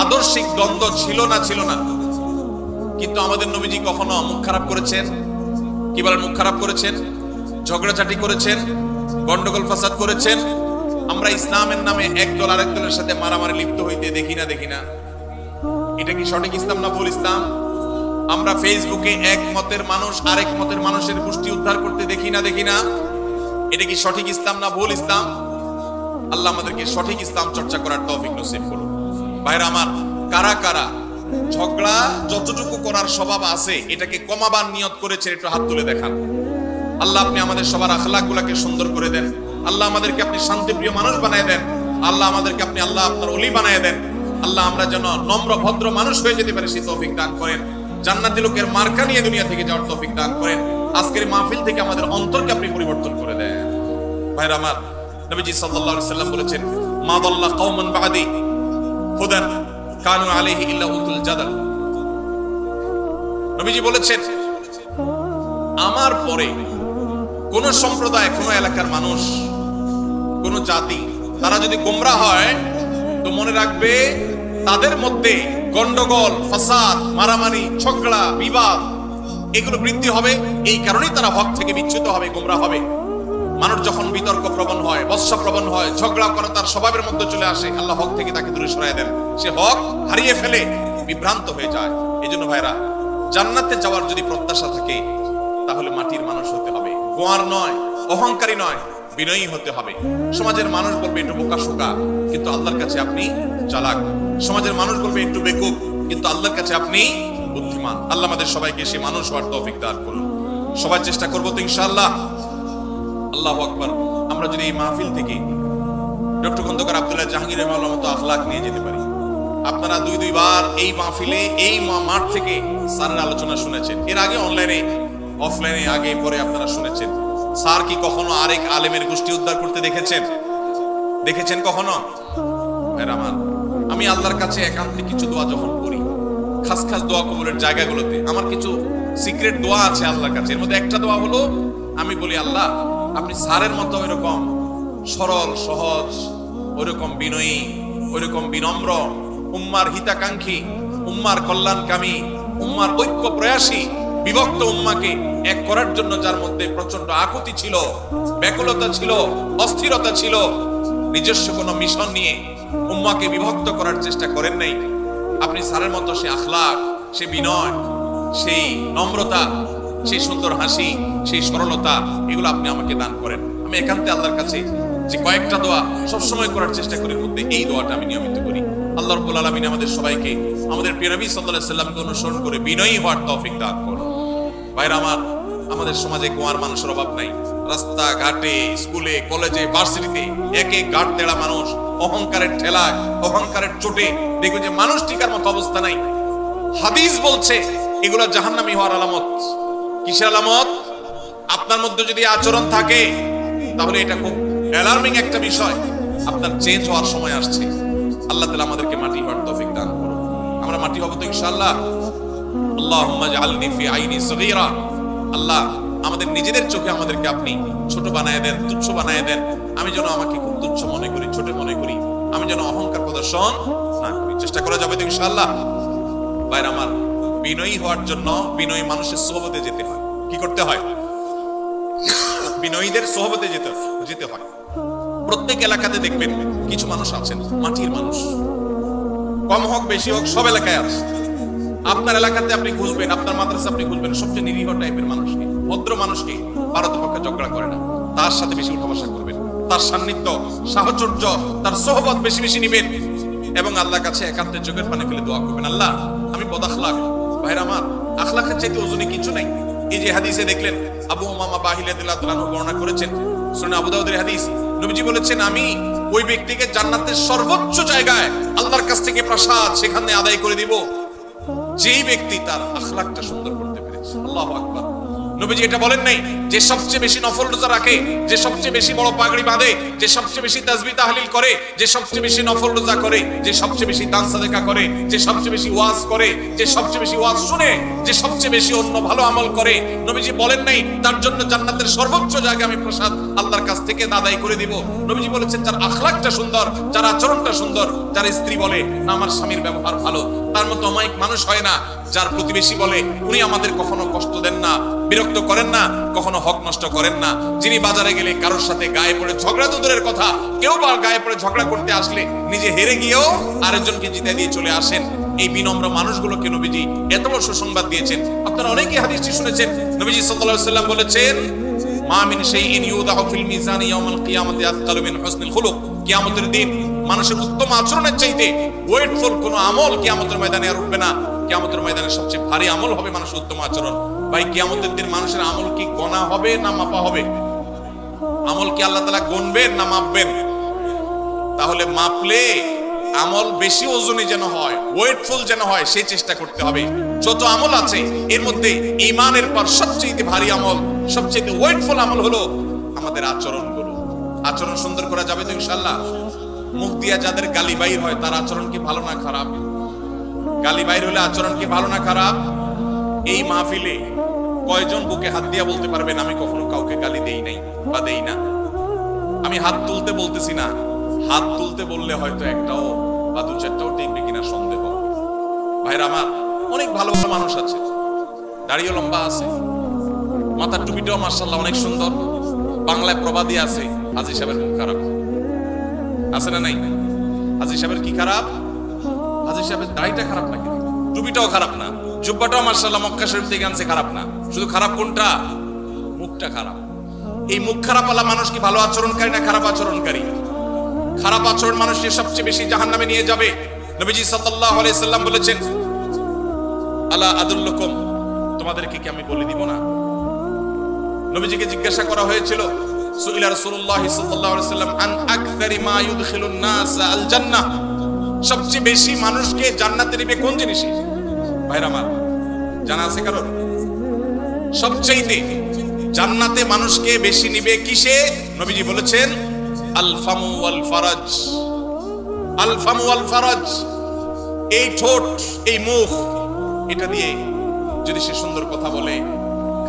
Speaker 1: আদর্শিক দ্বন্দ্ব ছিল না, কিন্তু আমাদের নবীজি কখনো মুখ খারাপ করেছেন? কি বলেন, মুখ খারাপ করেছেন? ঝগড়াঝাটি করেছেন? গন্ডগোল ফাসাদ করেছেন? আমরা ইসলামের নামে একদল আরেক দলের সাথে মারামারি লিপ্ত হইতে দেখি না? এটা কি সঠিক ইসলাম না ভুল ইসলাম? আমরা ফেসবুকে এক মতের মানুষ আরেক মতের মানুষের গোষ্ঠী উদ্ধার করতে দেখি না? এটা কি সঠিক ইসলাম না ভুল ইসলাম? আল্লাহ আমাদেরকে সঠিক ইসলাম চর্চা করার তৌফিক নসিব করুন। ভাইরা আমার, কারা ঝগড়া যতটুকু করার স্বভাব আছে এটাকে কমাবার নিয়ত করেছে, একটু হাত তুলে দেখান। আল্লাহ আপনি আমাদের সবার আখলাক গুলাকে সুন্দর করে দেন। আল্লাহ আমাদেরকে আপনি শান্তিপ্রিয় মানুষ বানায় দেন। আল্লাহ আমাদেরকে আপনি আল্লাহ আপনার ওলি বানায় দেন। আল্লাহ আমরা যেন নম্র ভদ্র মানুষ হয়ে যেতে পারি সেই তৌফিক দান করেন। জান্নাতি লোকের মার্কা নিয়ে দুনিয়া থেকে যাওয়ার তৌফিক দান করেন। আজকের মাহফিল থেকে আমাদের অন্তরকে আপনি পরিবর্তন করে দেন। ভাইরা আমার, নবীজি সাল্লাল্লাহু আলাইহি সাল্লাম বলেছেন মা দাল্লা কওমান বাদি হুদান কানু আলাইহি ইল্লা উতুল জাদাল। নবীজি বলেছেন আমার পরে কোন সম্প্রদায়, কোন এলাকার মানুষ, কোন জাতি তারা যদি গোমরাহ হয় তো মনে রাখবে তাদের মধ্যে গন্ডগোল, ফাসাদ, মারামারি, ঝগড়া, বিবাদ এগুলো বৃদ্ধি হবে। এই কারণেই তারা হক থেকে বিচ্যুত হবে, গোমরাহ হবে। মানুষ যখন বিতর্ক প্রবণ হয়, বৎসা প্রবণ হয়, ঝগড়া করা তার স্বভাবের মধ্যে চলে আসে, আল্লাহ হক থেকে তাকে দূরে সরায় দেন। সে হক হারিয়ে ফেলে, বিভ্রান্ত হয়ে যায়। এই জন্য ভাইরা, জান্নাতে যাওয়ার যদি প্রত্যাশা থাকে তাহলে মাটির মানুষ হতে হবে, গোয়ার নয়, অহংকারী নয়, বিনয়ী হতে হবে। সমাজের মানুষ বলবে একটু বোকাশোকা, কিন্তু আল্লাহর কাছে আপনি চালাক। সমাজের মানুষ বলবে একটু বেকুব, কিন্তু আল্লাহর কাছে আপনি বুদ্ধিমান। আল্লাহ আমাদের সবাইকে সে মানুষ হওয়ার তৌফিক দান করুন। সবাই চেষ্টা করবো তো ইনশাআল্লাহ। আল্লাহু আকবার। আমরা যদি এই মাহফিল থেকে ডক্টর খন্দকার আব্দুল্লাহ জাহাঙ্গীরের মতো আখলাক নিয়ে যেতে পারি। আপনারা দুইবার এই মাহফিলে এই মাঠ থেকে স্যারের আলোচনা শুনেছেন, এর আগে অনলাইনে অফলাইনে আগে পরে আপনারা শুনেছেন। স্যার কি কখনো আরেক আলেমের গোষ্ঠী উদ্ধার করতে দেখেছেন কখনো? আমার, আমি আল্লাহর কাছে একান্তে কিছু দোয়া যখন করি, খাস দোয়া কবুলের জায়গাগুলোতে আমার কিছু সিক্রেট দোয়া আছে আল্লাহর কাছে। এর মধ্যে একটা দোয়া হলো আমি বলি, আল্লাহ আপনি স্যারের মতো ওইরকম সরল সহজ, ওইরকম বিনয়ী, ওইরকম বিনম্র, উম্মার হিতাকাঙ্ক্ষী, উম্মার কল্যাণকামী, উম্মার ঐক্য প্রয়াসী, বিভক্ত উম্মাকে এক করার জন্য যার মধ্যে প্রচন্ড আকুতি ছিল, ব্যাকুলতা ছিল, অস্থিরতা ছিল, নিজস্ব কোন মিশন নিয়ে উম্মাকে বিভক্ত করার চেষ্টা করেন নাই। আপনি স্যারের মতো সে আখলাক, সে বিনয়, সেই নম্রতা, সেই সুন্দর হাসি, সেই সরলতা, এগুলো আপনি আমাকে দান করেন। আমি একান্তে আল্লাহর কাছে যে কয়েকটা দোয়া সবসময় করার চেষ্টা করি, মধ্যে এই দোয়াটা আমি নিয়মিত করি। আল্লাহ রাব্বুল আলামিন আমাদের সবাইকে আমাদের প্রিয় নবী সাল্লাল্লাহু আলাইহি সাল্লামকে অনুসরণ করে বিনয়ী হওয়ার তৌফিক দান করুন। ভাইরা আমার, আমাদের সমাজে গোয়ার মানুষের অভাব নাই। রাস্তা ঘাটে, স্কুলে, কলেজে, ভার্সিটিতে এক গাঁট তেড়া মানুষ, অহংকারের ঠেলায়, অহংকারের চোটে দেখবেন যে মানুষ টিকার মতো অবস্থা নাই। হাদিস বলছে এগুলো জাহান্নামী হওয়ার আলামত। কিসের আলামত? আপনার মধ্যে যদি আচরণ থাকে তাহলে এটা খুব অ্যালার্মিং একটা বিষয়, আপনার চেঞ্জ হওয়ার সময় আসছে। আল্লাহ তাআলা আমাদেরকে মাটি হওয়ার তৌফিক দান করুন। আমরা মাটি হব তো ইনশাআল্লাহ। আল্লাহুম্মা জাআলনি ফি আইনি সগীরা। আল্লাহ আমাদের নিজেদের চোখে আমাদেরকে আপনি ছোট বানায় দেন, তুচ্ছ বানায় দেন। আমি যেন আমাকে খুব তুচ্ছ মনে করি, ছোট মনে করি, আমি যেন অহংকার প্রদর্শন না করি। চেষ্টা করা যাবে তো ইনশাআল্লাহ। ভাইরা আমার, বিনয়ী হওয়ার জন্য বিনয়ী মানুষের সোহবতে যেতে হয়। কি করতে হয়? বিনয়ীদের সোহবতে যেতে হয়। প্রত্যেক এলাকাতে দেখবেন কিছু মানুষ আছেন মাটির মানুষ, কম হোক বেশি হোক সব এলাকায় আছে। আপনার এলাকাতে আপনি খুঁজবেন, আপনার মাদ্রাসা আপনি খুঁজবেন সবচেয়ে নিরীহ টাইপের মানুষকে। ভদ্র মানুষকে পারতপক্ষে ঝগড়া করে না, তার সাথে বেশি উঠা বসা করবেন, তার সান্নিধ্য, সাহচর্য, তার সোহবত বেশি বেশি নিবেন এবং আল্লাহর কাছে একান্তে চোখের পানি ফেলে দোয়া করবেন, আল্লাহ আমি বদআখলাক। ভাইরা আমার, আখলাকের চাইতে ওজনে কিছু নাই। এই যে হাদিসে দেখলেন আবু উমামা বাহিলী রাদিয়াল্লাহু তাআলা বর্ণনা করেছেন, সুনান আবু দাউদের হাদিস, নবীজি বলেছেন আমি ওই ব্যক্তিকে জান্নাতের সর্বোচ্চ জায়গায় আল্লাহর কাছ থেকে প্রসাদ সেখানে আদায় করে দিব যেই ব্যক্তি তার আখলাকটা সুন্দর করতে পেরেছে। আল্লাহু আকবার। নবীজি এটা বলেন নাই যে সবচেয়ে বেশি নফল রোজা রাখে, যে সবচেয়ে বেশি বড় পাগড়ি বাঁধে, যে সবচেয়ে বেশি তাসবিহ তাহলিল করে, যে সবচেয়ে বেশি নফল রোজা করে, যে সবচেয়ে বেশি দান সাদেকা করে, যে সবচেয়ে বেশি ওয়াজ করে, যে সবচেয়ে বেশি ওয়াজ শুনে, যে সবচেয়ে বেশি অন্য ভালো আমল করে। নবীজি বলেন নাই তার জন্য জান্নাতের সর্বোচ্চ জায়গায় আমি প্রসাদ আল্লাহর কাছ থেকে আদায় করে দিব। নবীজি বলেছেন যার আখলাকটা সুন্দর, যার আচরণটা সুন্দর, যার স্ত্রী বলে না আমার স্বামীর ব্যবহার ভালো, তার মতো অমায়িক মানুষ হয় না। যার প্রতিবেশী বলে উনি আমাদের কখনো কষ্ট দেন না, বিরক্ত করেন না, কখনো হক নষ্ট করেন না। যিনি বাজারে গেলে কারোর সাথে গায়ে পড়ে ঝগড়া তো দূরের কথা, কেউ বা গায়ে পড়ে ঝগড়া করতে আসলে নিজে হেরে গিয়েও আরেকজনকে জিতে দিয়ে চলে আসেন। এই বিনম্র মানুষগুলোকে নবীজি এত বড় সুসংবাদ দিয়েছেন। আপনারা অনেকেই হাদিসটি শুনেছেন, নবীজি সাল্লাল্লাহু আলাইহি ওয়াসাল্লাম বলেছেন মা মিন শাইইন ইউদাউ ফিল মিজানি ইয়াউমাল কিয়ামাতি আথকালু মিন হুসনিল খুলুক। কিয়ামতের দিন মানুষের উত্তম আচরণের চাইতে ওয়েটফুল কোনো আমল কিয়ামতের ময়দানে আর উঠবে না। কিয়ামতের ময়দানে সবচেয়ে ভারী আমল হবে মানুষের উত্তম আচরণ। ভাই কিয়ামতের দিন মানুষের আমল কি গণা হবে না মাপা হবে? আমল কি আল্লাহ তাআলা গুনবেন না মাপবেন? তাহলে মাপলে আমল বেশি ওজনে যেন হয়, ওয়েটফুল যেন হয়, সেই চেষ্টা করতে হবে। যত আমল আছে এর মধ্যে ঈমানের পর সবচেয়ে ভারী আমল, সবচেয়ে ওয়েটফুল আমল হলো আমাদের আচরণগুলো। আচরণ সুন্দর করা যাবে তো ইনশাআল্লাহ। মুখ দিয়া যাদের গালি বাইর হয় তার আচরণ কি ভালো না খারাপ? গালি বাইর হলে আচরণ কি ভালো না খারাপ? এই মাহফিলে কয়জন বুকে হাত দিয়া বলতে পারবেন আমি কখনো কাউকে গালি দেই নাই বা দেই না? আমি হাত তুলতে বলতেছি না, হাত তুলতে বললে হয়তো একটাও বা দু চারটাও টিকবে কিনা সন্দেহ। ভাইরা আমার, অনেক ভালো ভালো মানুষ আছে, দাড়িও লম্বা আছে, মাথার টুপিটাও মাশাআল্লাহ অনেক সুন্দর। বাংলায় প্রবাদী আছে হাজী সাহেবের মুখ খারাপ, আছে না নাই? হাজী সাহেবের কি খারাপ? হাজী সাহেবের দাড়িটা খারাপ নাকি? টুপিটাও খারাপ না, জুব্বাটাও মাশাআল্লাহ মক্কা শরীফ থেকে আনছে, খারাপ না। শুধু খারাপ কোনটা? মুখটা খারাপ। এই মুখ খারাপ আলা মানুষ কি ভালো আচরণকারী না খারাপ আচরণকারী? খারাপ আচরণ মানুষকে সবচেয়ে বেশি জাহান্নামে নিয়ে যাবে। নবীজি সাল্লাল্লাহু আলাইহি সাল্লাম বলেছেন আলা আদুল্লুকুম, তোমাদেরকে কি আমি বলে দিব না? নবীজিকে জিজ্ঞাসা করা হয়েছিল সুইলা রাসূলুল্লাহ সাল্লাল্লাহু আলাইহি সাল্লাম আন আকসারি মা ইউদখিলুন নাস আল জান্নাহ, সবচেয়ে বেশি মানুষকে জান্নাতে নেবে কোন জিনিসে? ভাইরা আমার, জানা আছে কারণ? সবচেয়ে জান্নাতে মানুষকে বেশি নিবে কিসে? নবীজি বলেছেন আল ফামু ওয়াল ফারাজ। আল ফামু ওয়াল ফারাজ, এই ঠোঁট, এই মুখ, এটা দিয়ে যদি সে সুন্দর কথা বলে,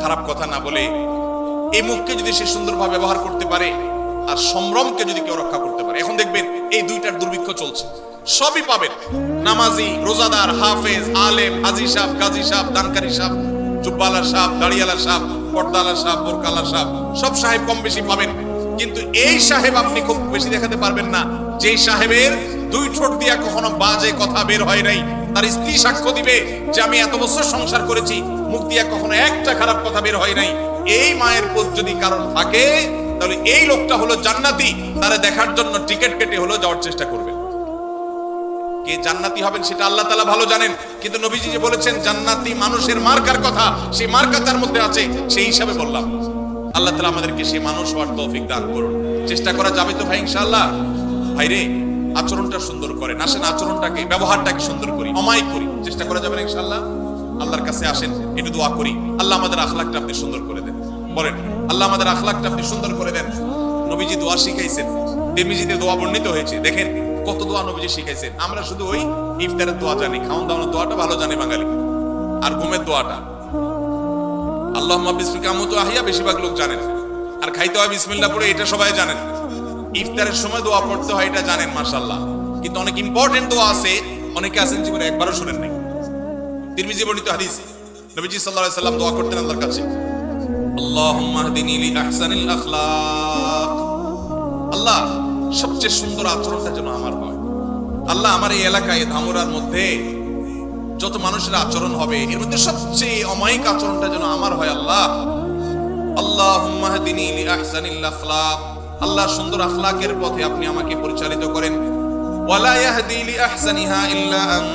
Speaker 1: খারাপ কথা না বলে, এই মুখকে যদি সে সুন্দরভাবে ব্যবহার করতে পারে আর সম্ভ্রমকে যদি কেউ রক্ষা করতে পারে। এখন দেখবেন এই দুইটার দুর্ভিক্ষ চলছে, সবই পাবেন। নামাজি, রোজাদার, হাফেজ, আলেম, হাজী সাহেব, গাজী সাহেব, দানকারী সাহেব, জুব্বালা সাহেব, দাড়িয়ালা সাহেব, পর্দালা সাহেব, বোরকালা সাহেব, সব সাহেব কম বেশি পাবেন। কিন্তু এই সাহেব আপনি খুব বেশি দেখাতে পারবেন না যেই সাহেবের দুই ঠোঁট দিয়া কখনো বাজে কথা বের হয় নাই। তার স্ত্রী সাক্ষ্য দিবে যে আমি এত বছর সংসার করেছি, মুখ দিয়া কখনো একটা খারাপ কথা বের হয় নাই। এই মায়ের পথ যদি কারণ থাকে তাহলে এই লোকটা হলো জান্নাতি। তারা দেখার জন্য টিকিট কেটে হলো যাওয়ার চেষ্টা করবে। কে জান্নাতি হবেন সেটা আল্লাহ তাআলা ভালো জানেন, কিন্তু নবীজি যে বলেছেন জান্নাতি মানুষের মার্কার কথা, সেই মার্কা তার মধ্যে আছে, সেই হিসাবে বললাম। আল্লাহ তাআলা আমাদেরকে সেই মানুষ হওয়ার তৌফিক দান করুন। চেষ্টা করা যাবে তো ভাই ইনশাআল্লাহ? ভাইরে, আচরণটা সুন্দর করেন, আসেন আচরণটাকে, ব্যবহারটাকে সুন্দর করি, অমায়িক করি। চেষ্টা করা যাবে না ইনশাআল্লাহ? আল্লাহর কাছে আসেন, একটু দোয়া করি, আল্লাহ আমাদের আখলাকটা আপনি সুন্দর করে দেন। বলেন আল্লাহ আমাদের আখলাকটা আপনি সুন্দর করে দেন। নবীজি দোয়া শিখাইছেন, তিরমিজিতে দোয়া বর্ণিত হয়েছে। দেখেন কত দোয়া নবীজি শিখাইছেন। আমরা শুধু ওই ইফতারের দোয়া জানি, খাওয়ান দাওয়ানোর দোয়াটা ভালো জানি বাঙালি, আর ঘুমের দোয়াটা আল্লাহুম্মা বিসমিকা আমুতু আহইয়া বেশিরভাগ লোক জানেন। আর খাইতে হয় বিসমিল্লাহ পড়ে, এটা সবাই জানেন। ইফতারের সময় দোয়া পড়তে হয়, এটা জানেন মাশাআল্লাহ। কিন্তু অনেক ইম্পর্টেন্ট দোয়া আছে, অনেকে আছেন জীবনে একবারও শুনেন নাই। তিরমিজি বর্ণিত হাদিস, নবীজি সাল্লাল্লাহু আলাইহি সাল্লাম দোয়া করতেন আল্লাহর কাছে, আল্লাহুম্মা হদিনি লি আহসানিল আখলাক। আল্লাহ সবচেয়ে সুন্দর আচরণটা যেন আমার হয়। আল্লাহ আমার এই এলাকায় ধামরার মধ্যে যত মানুষের আচরণ হবে এর মধ্যে সবচেয়ে অমায়িক আচরণটা যেন আমার হয়। আল্লাহ আল্লাহুম্মা হদিনি লিআহসানিল আখলাক, আল্লাহ সুন্দর আখলাকের পথে আপনি আমাকে পরিচালিত করেন। ওয়ালা ইয়াহদি লিআহসানিহা ইল্লা আন,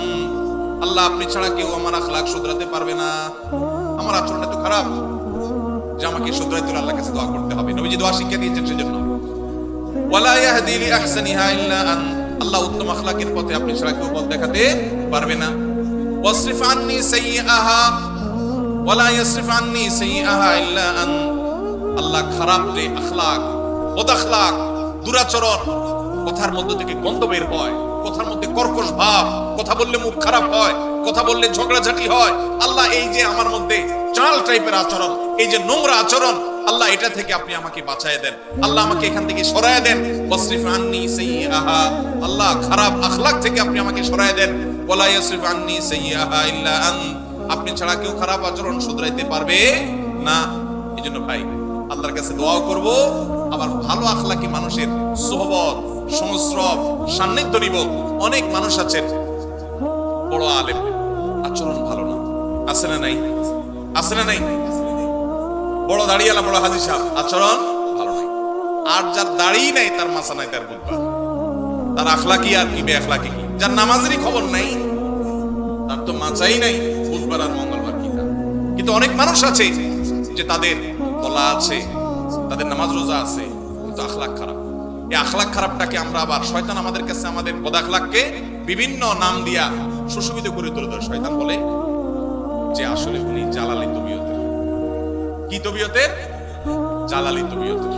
Speaker 1: আল্লাহ আপনি ছাড়া কেউ আমার আখলাক শুধরাতে পারবে না। আমার আচরণ এত খারাপ যে আমাকে শুধরাইতে আল্লাহর কাছে দোয়া করতে হবে। নবীজি দোয়া শিক্ষা দিয়েছেন সেজন্য। ওয়ালা ইয়াহদি লিআহসানিহা ইল্লা আন, আল্লাহ উত্তম আখলাকের পথে আপনি ছাড়া কেউ পথ দেখাতে পারবে না। ওয়াসরিফ আন্নি সাইয়্যাহা ওয়ালা ইয়াসরিফ আন্নি সাইয়্যাহা ইল্লা আন, আল্লাহ খারাপ যে আখলাক, বদ আখলাক, দুরাচরণ, কথার মধ্য থেকে গন্ধ বের হয়, কথার মধ্যে কর্কশ ভাব, কথা বললে মুখ খারাপ হয়, কথা বললে ঝগড়াঝাটি হয়, আল্লাহ এই যে আমার মধ্যে চাল টাইপের আচরণ, এই যে নোংরা আচরণ, আল্লাহ এটা থেকে আপনি আমাকে বাঁচায় দেন, আল্লাহ আমাকে এখান থেকে সরায় দেন। ওয়াসরিফ আন্নি সাইয়্যাহা, আল্লাহ খারাপ আখলাক থেকে আপনি আমাকে সরায় দেন। ওয়ালা ইয়াসরিফ আন্নি সাইয়্যাহা ইল্লা আন, আপনি ছাড়া কেউ খারাপ আচরণ শুধরাইতে পারবে না। এজন্য ভাই আল্লাহর কাছে দোয়াও করব, আবার ভালো আখলাকি মানুষের সোহবত, সংস্রব, সান্নিধ্য নিব। অনেক মানুষ আছেন বড় আলেম, আচরণ ভালো না, আছে না নাই? আছে না নাই? বড় দাড়িওয়ালা, বড় হাজী সাহেব, আচরণ ভালো নাই। আর যার দাড়ি নাই তার মাথা নাই, তার বুধবার, তার আখলাকি আর কি বে আখলাকি কি। যার নামাজেরই খবর নাই তার তো মাথাই নাই, বুধবার আর মঙ্গলবার কি। কিন্তু অনেক মানুষ আছে যে তাদের গলা আছে, তাদের নামাজ রোজা আছে, কিন্তু আখলাক খারাপ। এই আখলাক খারাপটাকে আমরা আবার, শয়তান আমাদের কাছে আমাদের বদ আখলাককে বিভিন্ন নাম দিয়া সুশোভিত করে তুলে ধরে। শয়তান বলে যে আসলে উনি জালালি তবিয়তের। কি তবিয়তের? জালালি তবিয়তের।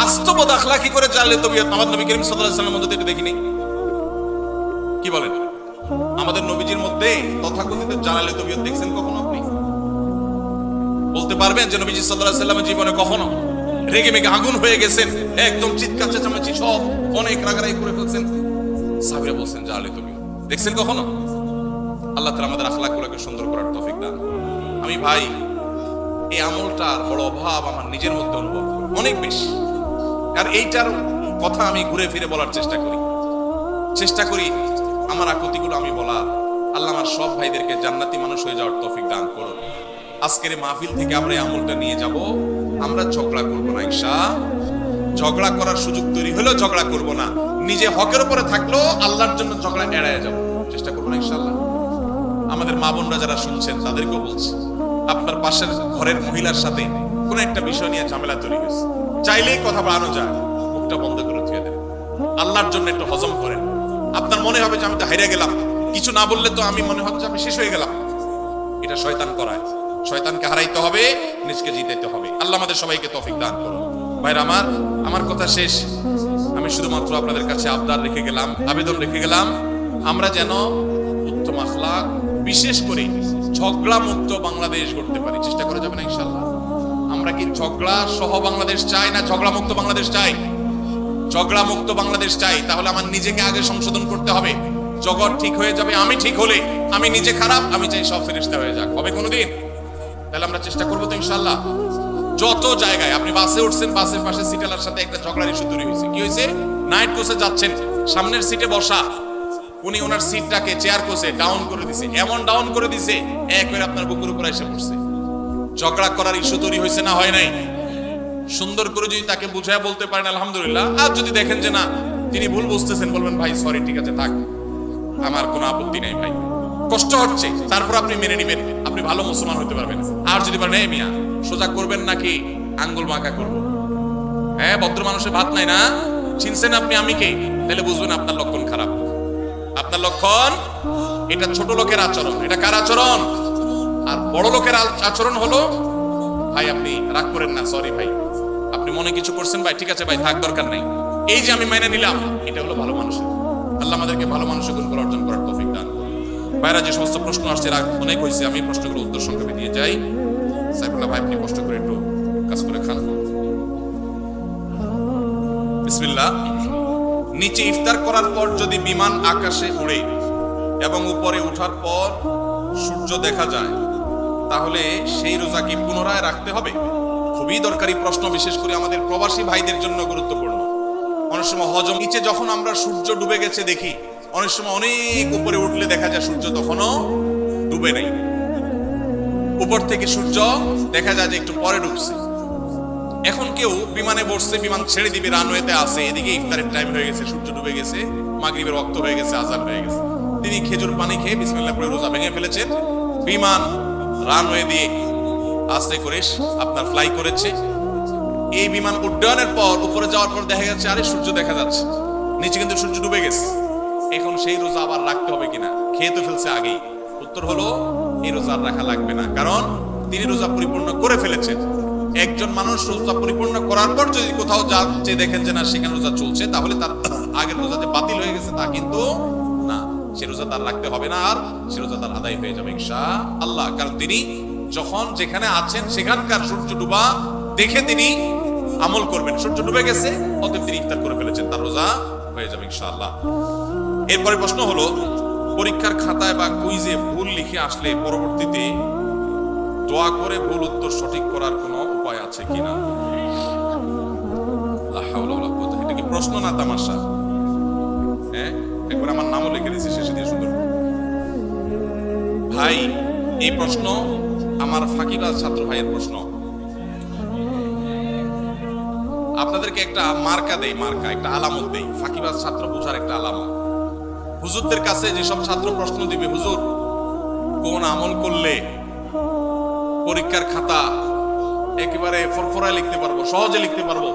Speaker 1: আস্ত বদ আখলাকি করে জালালি তবিয়ত আমাদের নবী করিম সাল্লাল্লাহু আলাইহি ওয়াসাল্লামের মধ্যে এটা দেখিনি। কি বলেন? আমাদের নবীজির মধ্যে তথাকথিত জালালি তবিয়ত দেখছেন কখনো আপনি? বলতে পারবেন যে নবীজি সাল্লাল্লাহু আলাইহি ওয়াসাল্লামের জীবনে কখনো রেগে মেগে আগুন হয়ে গেছেন, একদম চিৎকার চেঁচামেচি সব অনেক রাগারাগি করে ফেলছেন? সাহাবীরা বলছেন জালালি তবিয়ত দেখছেন কখনো? আল্লাহ তাআলা আমাদের আখলাকগুলোকে সুন্দর করার তৌফিক দান। আমি ভাই এই আমলটার বড় অভাব আমার নিজের মধ্যে অনুভব করি অনেক বেশি। আর এইটার কথা আমি ঘুরে ফিরে বলার চেষ্টা করি আমার আকুতিগুলো আমি বলার। আল্লাহ আমার সব ভাইদেরকে জান্নাতি মানুষ হয়ে যাওয়ার তৌফিক দান করুন। আজকের এই মাহফিল থেকে আমরা এই আমলটা নিয়ে যাব। আমরা ঝগড়া করব না, ঝগড়া করার সুযোগ তৈরি হলেও ঝগড়া করব না। নিজে হকের উপরে থাকলেও আল্লাহর জন্য ঝগড়া এড়ায় যাব, চেষ্টা করব না ইনশাআল্লাহ। আমাদের মা বোনরা যারা শুনছেন তাদেরকেও বলছি, আপনার পাশের ঘরের মহিলার সাথে কোনো একটা বিষয় নিয়ে ঝামেলা তৈরি হয়েছে, চাইলেই কথা বাড়ানো যায়, মুখটা বন্ধ করে দিয়ে দেন, আল্লাহর জন্য একটু হজম করেন। আপনার মনে হবে যে আমি তো হারিয়ে গেলাম, কিছু না বললে তো আমি মনে হচ্ছে আমি শেষ হয়ে গেলাম। এটা শয়তান করায়। শয়তানকে হারাইতে হবে, নিজকে জিতাইতে হবে। আল্লাহ আমাদের সবাইকে তৌফিক দান করুন। ভাইরা আমার কথা শেষ। আমি শুধুমাত্র আপনাদের কাছে আবদার রেখে গেলাম, আবেদন রেখে গেলাম, আমরা যেন উত্তম আখলাক, বিশেষ করে ঝগড়া মুক্ত বাংলাদেশ গড়তে পারি। চেষ্টা করে যাবেন ইনশাআল্লাহ। আমরা কি ঝগড়া সহ বাংলাদেশ চাই না ঝগড়া মুক্ত বাংলাদেশ চাই? ঝগড়া মুক্ত বাংলাদেশ চাই। তাহলে আমার নিজেকে আগে সংশোধন করতে হবে। জগৎ ঠিক হয়ে যাবে আমি ঠিক হলে। আমি নিজে খারাপ, আমি চাই সব ফেরেশতা হয়ে যাক। হবে কোনোদিন? তাহলে আমরা চেষ্টা করবো তো ইনশাআল্লাহ। যত জায়গায় আপনি বাসে উঠছেন, বাসের পাশে সিটালার সাথে একটা ঝগড়ার ইস্যু তৈরি হয়েছে। কি হয়েছে? নাইট কোচে যাচ্ছেন, সামনের সিটে বসা, উনি ওনার সিটটাকে চেয়ার কোচে ডাউন করে দিছে, এমন ডাউন করে দিছে একবার আপনার বুকের উপর এসে পড়ছে। ঝগড়া করার ইস্যু তৈরি হয়েছে না হয় নাই? সুন্দর করে যদি তাকে বুঝায় বলতে পারেন আলহামদুলিল্লাহ। আর যদি দেখেন যে না তিনি ভুল বুঝতেছেন, বলবেন ভাই সরি, ঠিক আছে থাক, আমার কোনো আপত্তি নেই ভাই, কষ্ট হচ্ছে, তারপর আপনি মেনে নেবেন, আপনি ভালো মুসলমান হতে পারবেন। আর যদি বলেন মিয়া সোজা করবেন নাকি আঙ্গুল বাঁকা করব, হ্যাঁ ভদ্র মানুষের ভাত নাই না, চিনছেন আপনি আমি কে, তাহলে বুঝবেন আপনার লক্ষণ খারাপ। আপনার লক্ষণ এটা ছোট লোকের আচরণ। এটা কার আচরণ? আর বড় লোকের আচরণ হলো ভাই আপনি রাগ করেন না, সরি ভাই, আপনি মনে কিছু করছেন ভাই, ঠিক আছে ভাই থাক, দরকার নাই, এই যে আমি মেনে নিলাম, এটা হলো ভালো মানুষের। আল্লাহ আমাদেরকে ভালো মানুষের গুণ অর্জন করার তৌফিক দান করুন। ভাইরা যে সমস্ত প্রশ্ন আসছে অনেক হয়েছে, আমি প্রশ্নগুলো উত্তর সংক্ষেপে দিয়ে যাই। সাইফুল্লাহ ভাই আপনি কষ্ট করে একটু কাজ করে খান। বিসমিল্লাহ। নিচে ইফতার করার পর যদি বিমান আকাশে উড়ে এবং উপরে ওঠার পর সূর্য দেখা যায়, তাহলে সেই রোজা কি পুনরায় রাখতে হবে? খুবই দরকারি প্রশ্ন, বিশেষ করে আমাদের প্রবাসী ভাইদের জন্য গুরুত্বপূর্ণ। অনেক সময় হজম নিচে যখন আমরা সূর্য ডুবে গেছে দেখি, অনেক সময় অনেক উপরে উঠলে দেখা যায় সূর্য তখনও ডুবে নেই। উপর থেকে সূর্য দেখা যায় যে একটু পরে ডুবছে। এখন কেউ বিমানে বসছে, বিমান ছেড়ে দিবে, রানওয়েতে আছে, এদিকে ইফতারের টাইম হয়ে গেছে, সূর্য ডুবে গেছে, মাগরিবের ওয়াক্ত হয়ে গেছে, আজান হয়ে গেছে। তিনি খেজুর পানি খেয়ে বিসমিল্লাহ পড়ে রোজা ভেঙে ফেলেছেন। বিমান রানওয়ে দিয়ে আস্তে করে আপনার ফ্লাই করেছে। এই বিমান উড্ডয়নের পর উপরে যাওয়ার পর দেখা যাচ্ছে আরে সূর্য দেখা যাচ্ছে, নিচে কিন্তু সূর্য ডুবে গেছে। এখন সেই রোজা আবার রাখতে হবে কিনা? খেয়ে তো ফেলছে আগেই। উত্তর হলো এই রোজা আর রাখা লাগবে না, কারণ তিনি রোজা পরিপূর্ণ করে ফেলেছেন। একজন মানুষ রোজা পরিপূর্ণ করার পর যদি কোথাও যে দেখেন যে না সেখানে রোজা চলছে, তাহলে তার আগের রোজা যে বাতিল হয়ে গেছে তা কিন্তু না, সে রোজা তার রাখতে হবে না, আর সে রোজা তার আদায় হয়ে যাবে ইনশাআল্লাহ। কারণ তিনি যখন যেখানে আছেন সেখানকার সূর্য ডুবা দেখে তিনি আমল করবেন। সূর্য ডুবে গেছে, অতএব তিনি ইফতার করে ফেলেছেন, তার রোজা হয়ে যাবে ইনশাআল্লাহ। এরপরে প্রশ্ন হলো, পরীক্ষার খাতায় বা কুইজে ভুল লিখে আসলে পরবর্তীতে দোয়া করে ভুল উত্তর সঠিক করার কোনো উপায় আছে কিনা? এটা কি প্রশ্ন না তামাশা? হ্যাঁ, একবার আমার নামও লিখে দিয়েছি শেষে দিয়ে সুন্দর। ভাই, এই প্রশ্ন আমার ফাঁকিবাজ ছাত্র ভাইয়ের প্রশ্ন। আপনাদেরকে একটা মার্কা দেই, মার্কা একটা আলামত দেই, ফাঁকিবাজ ছাত্র বোঝার একটা আলামত। হুজুরদের কাছে যেসব ছাত্র প্রশ্ন দিবে, হুজুর কোন আমল করলে পরীক্ষার খাতা একেবারে ফরফরায় লিখতে পারবো, সহজে লিখতে পারবো,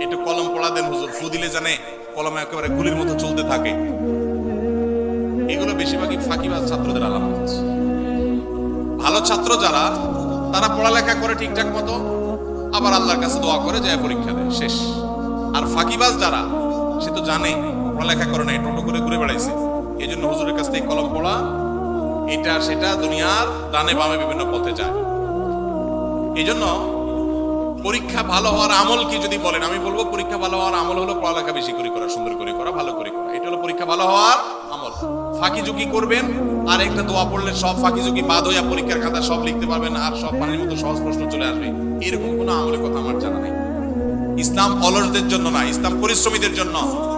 Speaker 1: একটু কলম পড়া দেন হুজুর, ফু দিলে জানে কলমে একেবারে গুলির মতো চলতে থাকে। এগুলো বেশিরভাগই ফাঁকিবাজ ছাত্রদের আলামত। ভালো ছাত্র যারা, তারা পড়ালেখা করে ঠিকঠাক মতো, আবার আল্লাহর কাছে দোয়া করে যায় পরীক্ষা দেয়, শেষ। আর ফাঁকিবাজ যারা, সে তো জানে পড়ালেখা করে নাই, টোটো করে ঘুরে বেড়াইছে, এই জন্য হুজুরের কাছ থেকে কলম পড়া, এটা সেটা দুনিয়ার ডানে বামে বিভিন্ন পথে যায়। এই জন্য পরীক্ষা ভালো হওয়ার আমল কি যদি বলেন, আমি বলবো পরীক্ষা ভালো হওয়ার আমল হলো পড়ালেখা বেশি করে করা, সুন্দর করে করা, ভালো করে করা। এটা হলো পরীক্ষা ভালো হওয়ার আমল। ফাঁকি ঝুঁকি করবেন আর একটা দোয়া পড়লে সব ফাঁকি ঝুঁকি বাদ হইয়া পরীক্ষার খাতা সব লিখতে পারবেন আর সব পানির মতো সহজ প্রশ্ন চলে আসবে, এরকম কোনো আমলের কথা আমার জানা নেই। ইসলাম অলসদের জন্য না, ইসলাম পরিশ্রমীদের জন্য।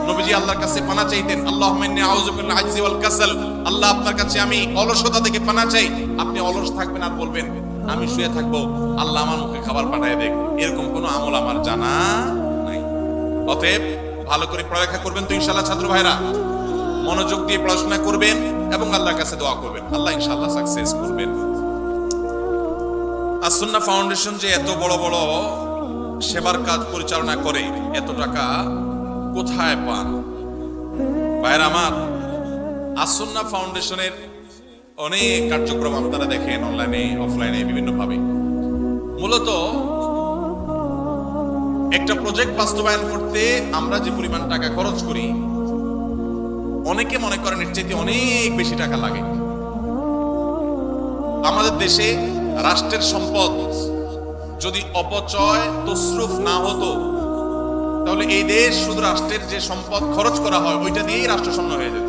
Speaker 1: নবীজি আল্লাহর কাছে পানা চাইতেন, আল্লাহুম্মা ইন্নী আউযু বিল আজজি ওয়াল কাসাল, আল্লাহ আপনার কাছে আমি অলসতা থেকে পানা চাই। আপনি অলস থাকবেন আর বলবেন আমি শুয়ে থাকবো, আল্লাহ আমার মুখে খাবার পাঠায় দেখ, এরকম কোনো আমল আমার জানা নাই। অতএব ভালো করে পড়ালেখা করবেন তো ইনশাআল্লাহ ছাত্র ভাইরা, মনোযোগ দিয়ে পড়াশোনা করবেন এবং আল্লাহর কাছে দোয়া করবেন, আল্লাহ ইনশাআল্লাহ সাকসেস করবেন। আস-সুন্নাহ ফাউন্ডেশন যে এত বড় বড় সেবার কাজ পরিচালনা করে, এত টাকা কোথায় পান? ভাইরা আমার, আস-সুন্নাহ ফাউন্ডেশনের অনেক কার্যক্রম আপনারা দেখেন অনলাইনে অফলাইনে বিভিন্ন ভাবে। মূলত একটা প্রজেক্ট বাস্তবায়ন করতে আমরা যে পরিমাণ টাকা খরচ করি, অনেকে মনে করেন এর চাইতে অনেক বেশি টাকা লাগে। আমাদের দেশে রাষ্ট্রের সম্পদ যদি অপচয় তসরুফ না হতো, তাহলে এই দেশ শুধু রাষ্ট্রের যে সম্পদ খরচ করা হয় ওইটা দিয়েই রাষ্ট্রশূন্য হয়ে যেত,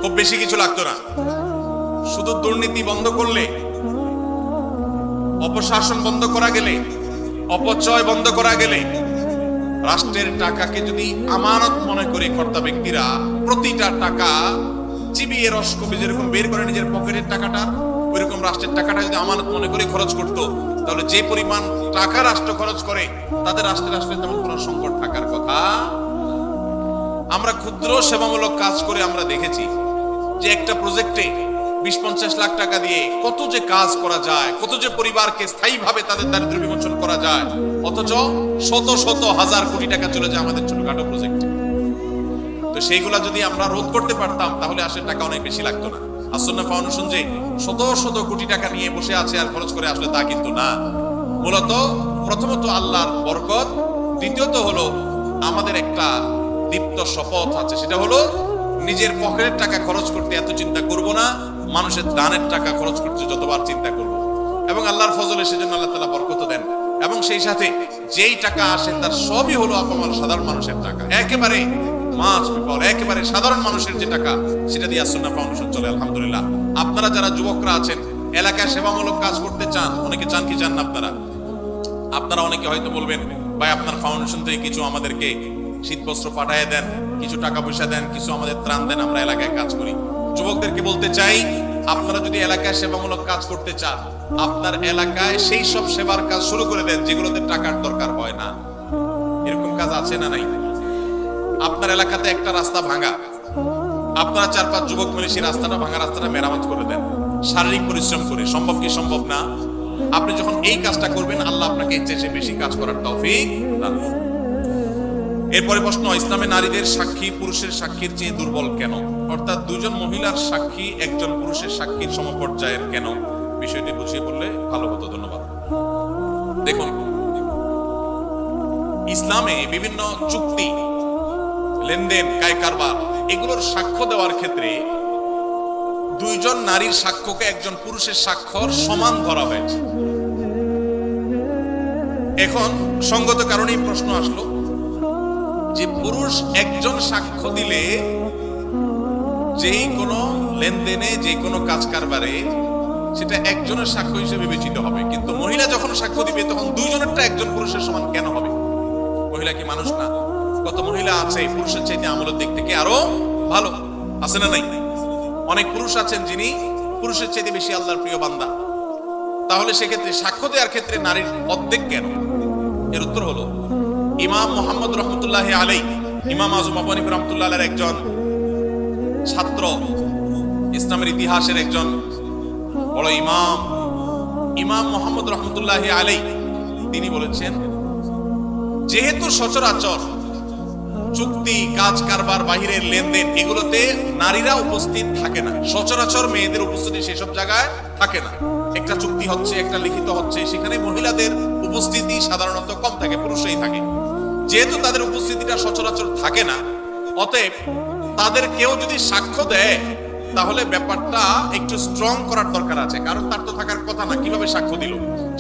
Speaker 1: খুব বেশি কিছু লাগতো না। শুধু দুর্নীতি বন্ধ করলে, অপশাসন বন্ধ করা গেলে, অপচয় বন্ধ করা গেলে, রাষ্ট্রের টাকাকে যদি আমানত মনে করে কর্তা ব্যক্তিরা প্রতিটা টাকা চিবিয়ে রস কবি যেরকম বের করে নিজের পকেটের টাকাটা, ওইরকম রাষ্ট্রের টাকাটা যদি আমানত মনে করে খরচ করতো, তাহলে যে পরিমাণ টাকা রাষ্ট্র খরচ করে তাদের রাষ্ট্রে তেমন কোনো সংকট থাকার কথা। আমরা ক্ষুদ্র সেবামূলক কাজ করে আমরা দেখেছি যে একটা প্রজেক্টে 20-50 লাখ টাকা দিয়ে কত যে কাজ করা যায়, কত যে পরিবারকে স্থায়ীভাবে তাদের দারিদ্র্য বিমোচন করা যায়, অথচ শত শত হাজার কোটি টাকা চলে যায় আমাদের ছোটখাটো প্রজেক্টে। তো সেইগুলা যদি আমরা রোধ করতে পারতাম তাহলে আসলে টাকা অনেক বেশি লাগতো না। আস-সুন্নাহ ফাউন্ডেশন যে শত শত কোটি টাকা নিয়ে বসে আছে আর খরচ করে আসলে তা কিন্তু না। মূলত প্রথমত আল্লাহর বরকত, দ্বিতীয়ত হলো আমাদের একটা দীপ্ত শপথ আছে, সেটা হলো নিজের পকেটের টাকা খরচ করতে এত চিন্তা করব না, মানুষের দানের টাকা খরচ করতে যতবার চিন্তা করব। এবং আল্লাহর ফজলে সেজন্য আল্লাহ তাআলা বরকত দেন। এবং সেই সাথে যেই টাকা আসে তার সবই হলো আপনার সাধারণ মানুষের টাকা, একেবারে মাছ পিপল, একেবারে সাধারণ মানুষের যে টাকা, সেটা দিয়ে আস-সুন্নাহ ফাউন্ডেশন চলে আলহামদুলিল্লাহ। আপনারা যারা যুবকরা আছেন, এলাকায় সেবামূলক কাজ করতে চান, অনেকে চান কি চান না আপনারা অনেকে হয়তো বলবেন ভাই আপনার ফাউন্ডেশন থেকে কিছু আমাদেরকে শীতবস্ত্র পাঠিয়ে দেন, কিছু টাকা পয়সা দেন, কিছু আমাদের ত্রাণ দেন, আমরা এলাকায় কাজ করি। যুবকদেরকে বলতে চাই আপনারা যদি এলাকায় সেবামূলক কাজ করতে চান, আপনার এলাকায় সেই সব সেবার কাজ শুরু করে দেন যেগুলোতে টাকার দরকার হয় না। এরকম কাজ আছে না নাই? আপনার এলাকাতে একটা রাস্তা ভাঙা, আপনারা 4-5 যুবক মিলে সেই রাস্তাটা ভাঙা রাস্তাটা মেরামত করে দেন শারীরিক পরিশ্রম করে। সম্ভব কি সম্ভব না? আপনি যখন এই কাজটা করবেন, আল্লাহ আপনাকে এর চেয়ে বেশি কাজ করার তৌফিক দান করবেন। এরপরে প্রশ্ন, ইসলামে নারীদের সাক্ষী পুরুষের সাক্ষীর চেয়ে দুর্বল কেন? অর্থাৎ দুজন মহিলার সাক্ষী একজন পুরুষের সাক্ষীর সমপর্যায়ের কেন? বিষয়টি বুঝিয়ে বললে ভালো হতো। ধন্যবাদ। দেখুন, ইসলামে বিভিন্ন চুক্তি, লেনদেন, কায় কারবার, এগুলোর সাক্ষ্য দেওয়ার ক্ষেত্রে দুইজন নারীর সাক্ষ্যকে একজন পুরুষের সাক্ষ্যর সমান ধরা হয়েছে। এখন সঙ্গত কারণেই প্রশ্ন আসলো যে পুরুষ একজন সাক্ষ্য দিলে যেই কোনো লেনদেনে, যে কোনো কাজ কারবারে সেটা একজনের সাক্ষ্য হিসেবে বিবেচিত হবে, কিন্তু মহিলা যখন সাক্ষ্য দিবে তখন দুইজনেরটা একজন পুরুষের সমান কেন হবে? মহিলা কি মানুষ না? কত মহিলা আছে পুরুষের চাইতে আমলের দিক থেকে আরো ভালো, আছে না নাই? অনেক পুরুষ আছেন যিনি পুরুষের চাইতে বেশি আল্লাহর প্রিয় বান্দা। তাহলে সেক্ষেত্রে সাক্ষ্য দেওয়ার ক্ষেত্রে নারীর অর্ধেক কেন? এর উত্তর হলো, ইমাম মুহাম্মদ রহমতুল্লাহ আলাই, ইমাম আজম আবু হানিফা রহমতুল্লাহ আলাইহির একজন ছাত্র, ইসলামের ইতিহাসের একজন বড় ইমাম, ইমাম মুহাম্মদ রহমতুল্লাহ আলাই, তিনি বলেছেন, যেহেতু সচরাচর চুক্তি, কাজ কারবার, বাহিরের লেনদেন, এগুলোতে নারীরা উপস্থিত থাকে না, সচরাচর মেয়েদের উপস্থিতি সেসব জায়গায় থাকে না। একটা চুক্তি হচ্ছে, একটা লিখিত হচ্ছে, সেখানে মহিলাদের উপস্থিতি সাধারণত কম থাকে, পুরুষরাই থাকে। যেহেতু তাদের উপস্থিতিটা সচরাচর থাকে না, অতএব তাদের কেউ যদি সাক্ষ্য দেয় তাহলে ব্যাপারটা একটু স্ট্রং করার দরকার আছে, কারণ তার তো থাকার কথা না, কিভাবে সাক্ষ্য দিল?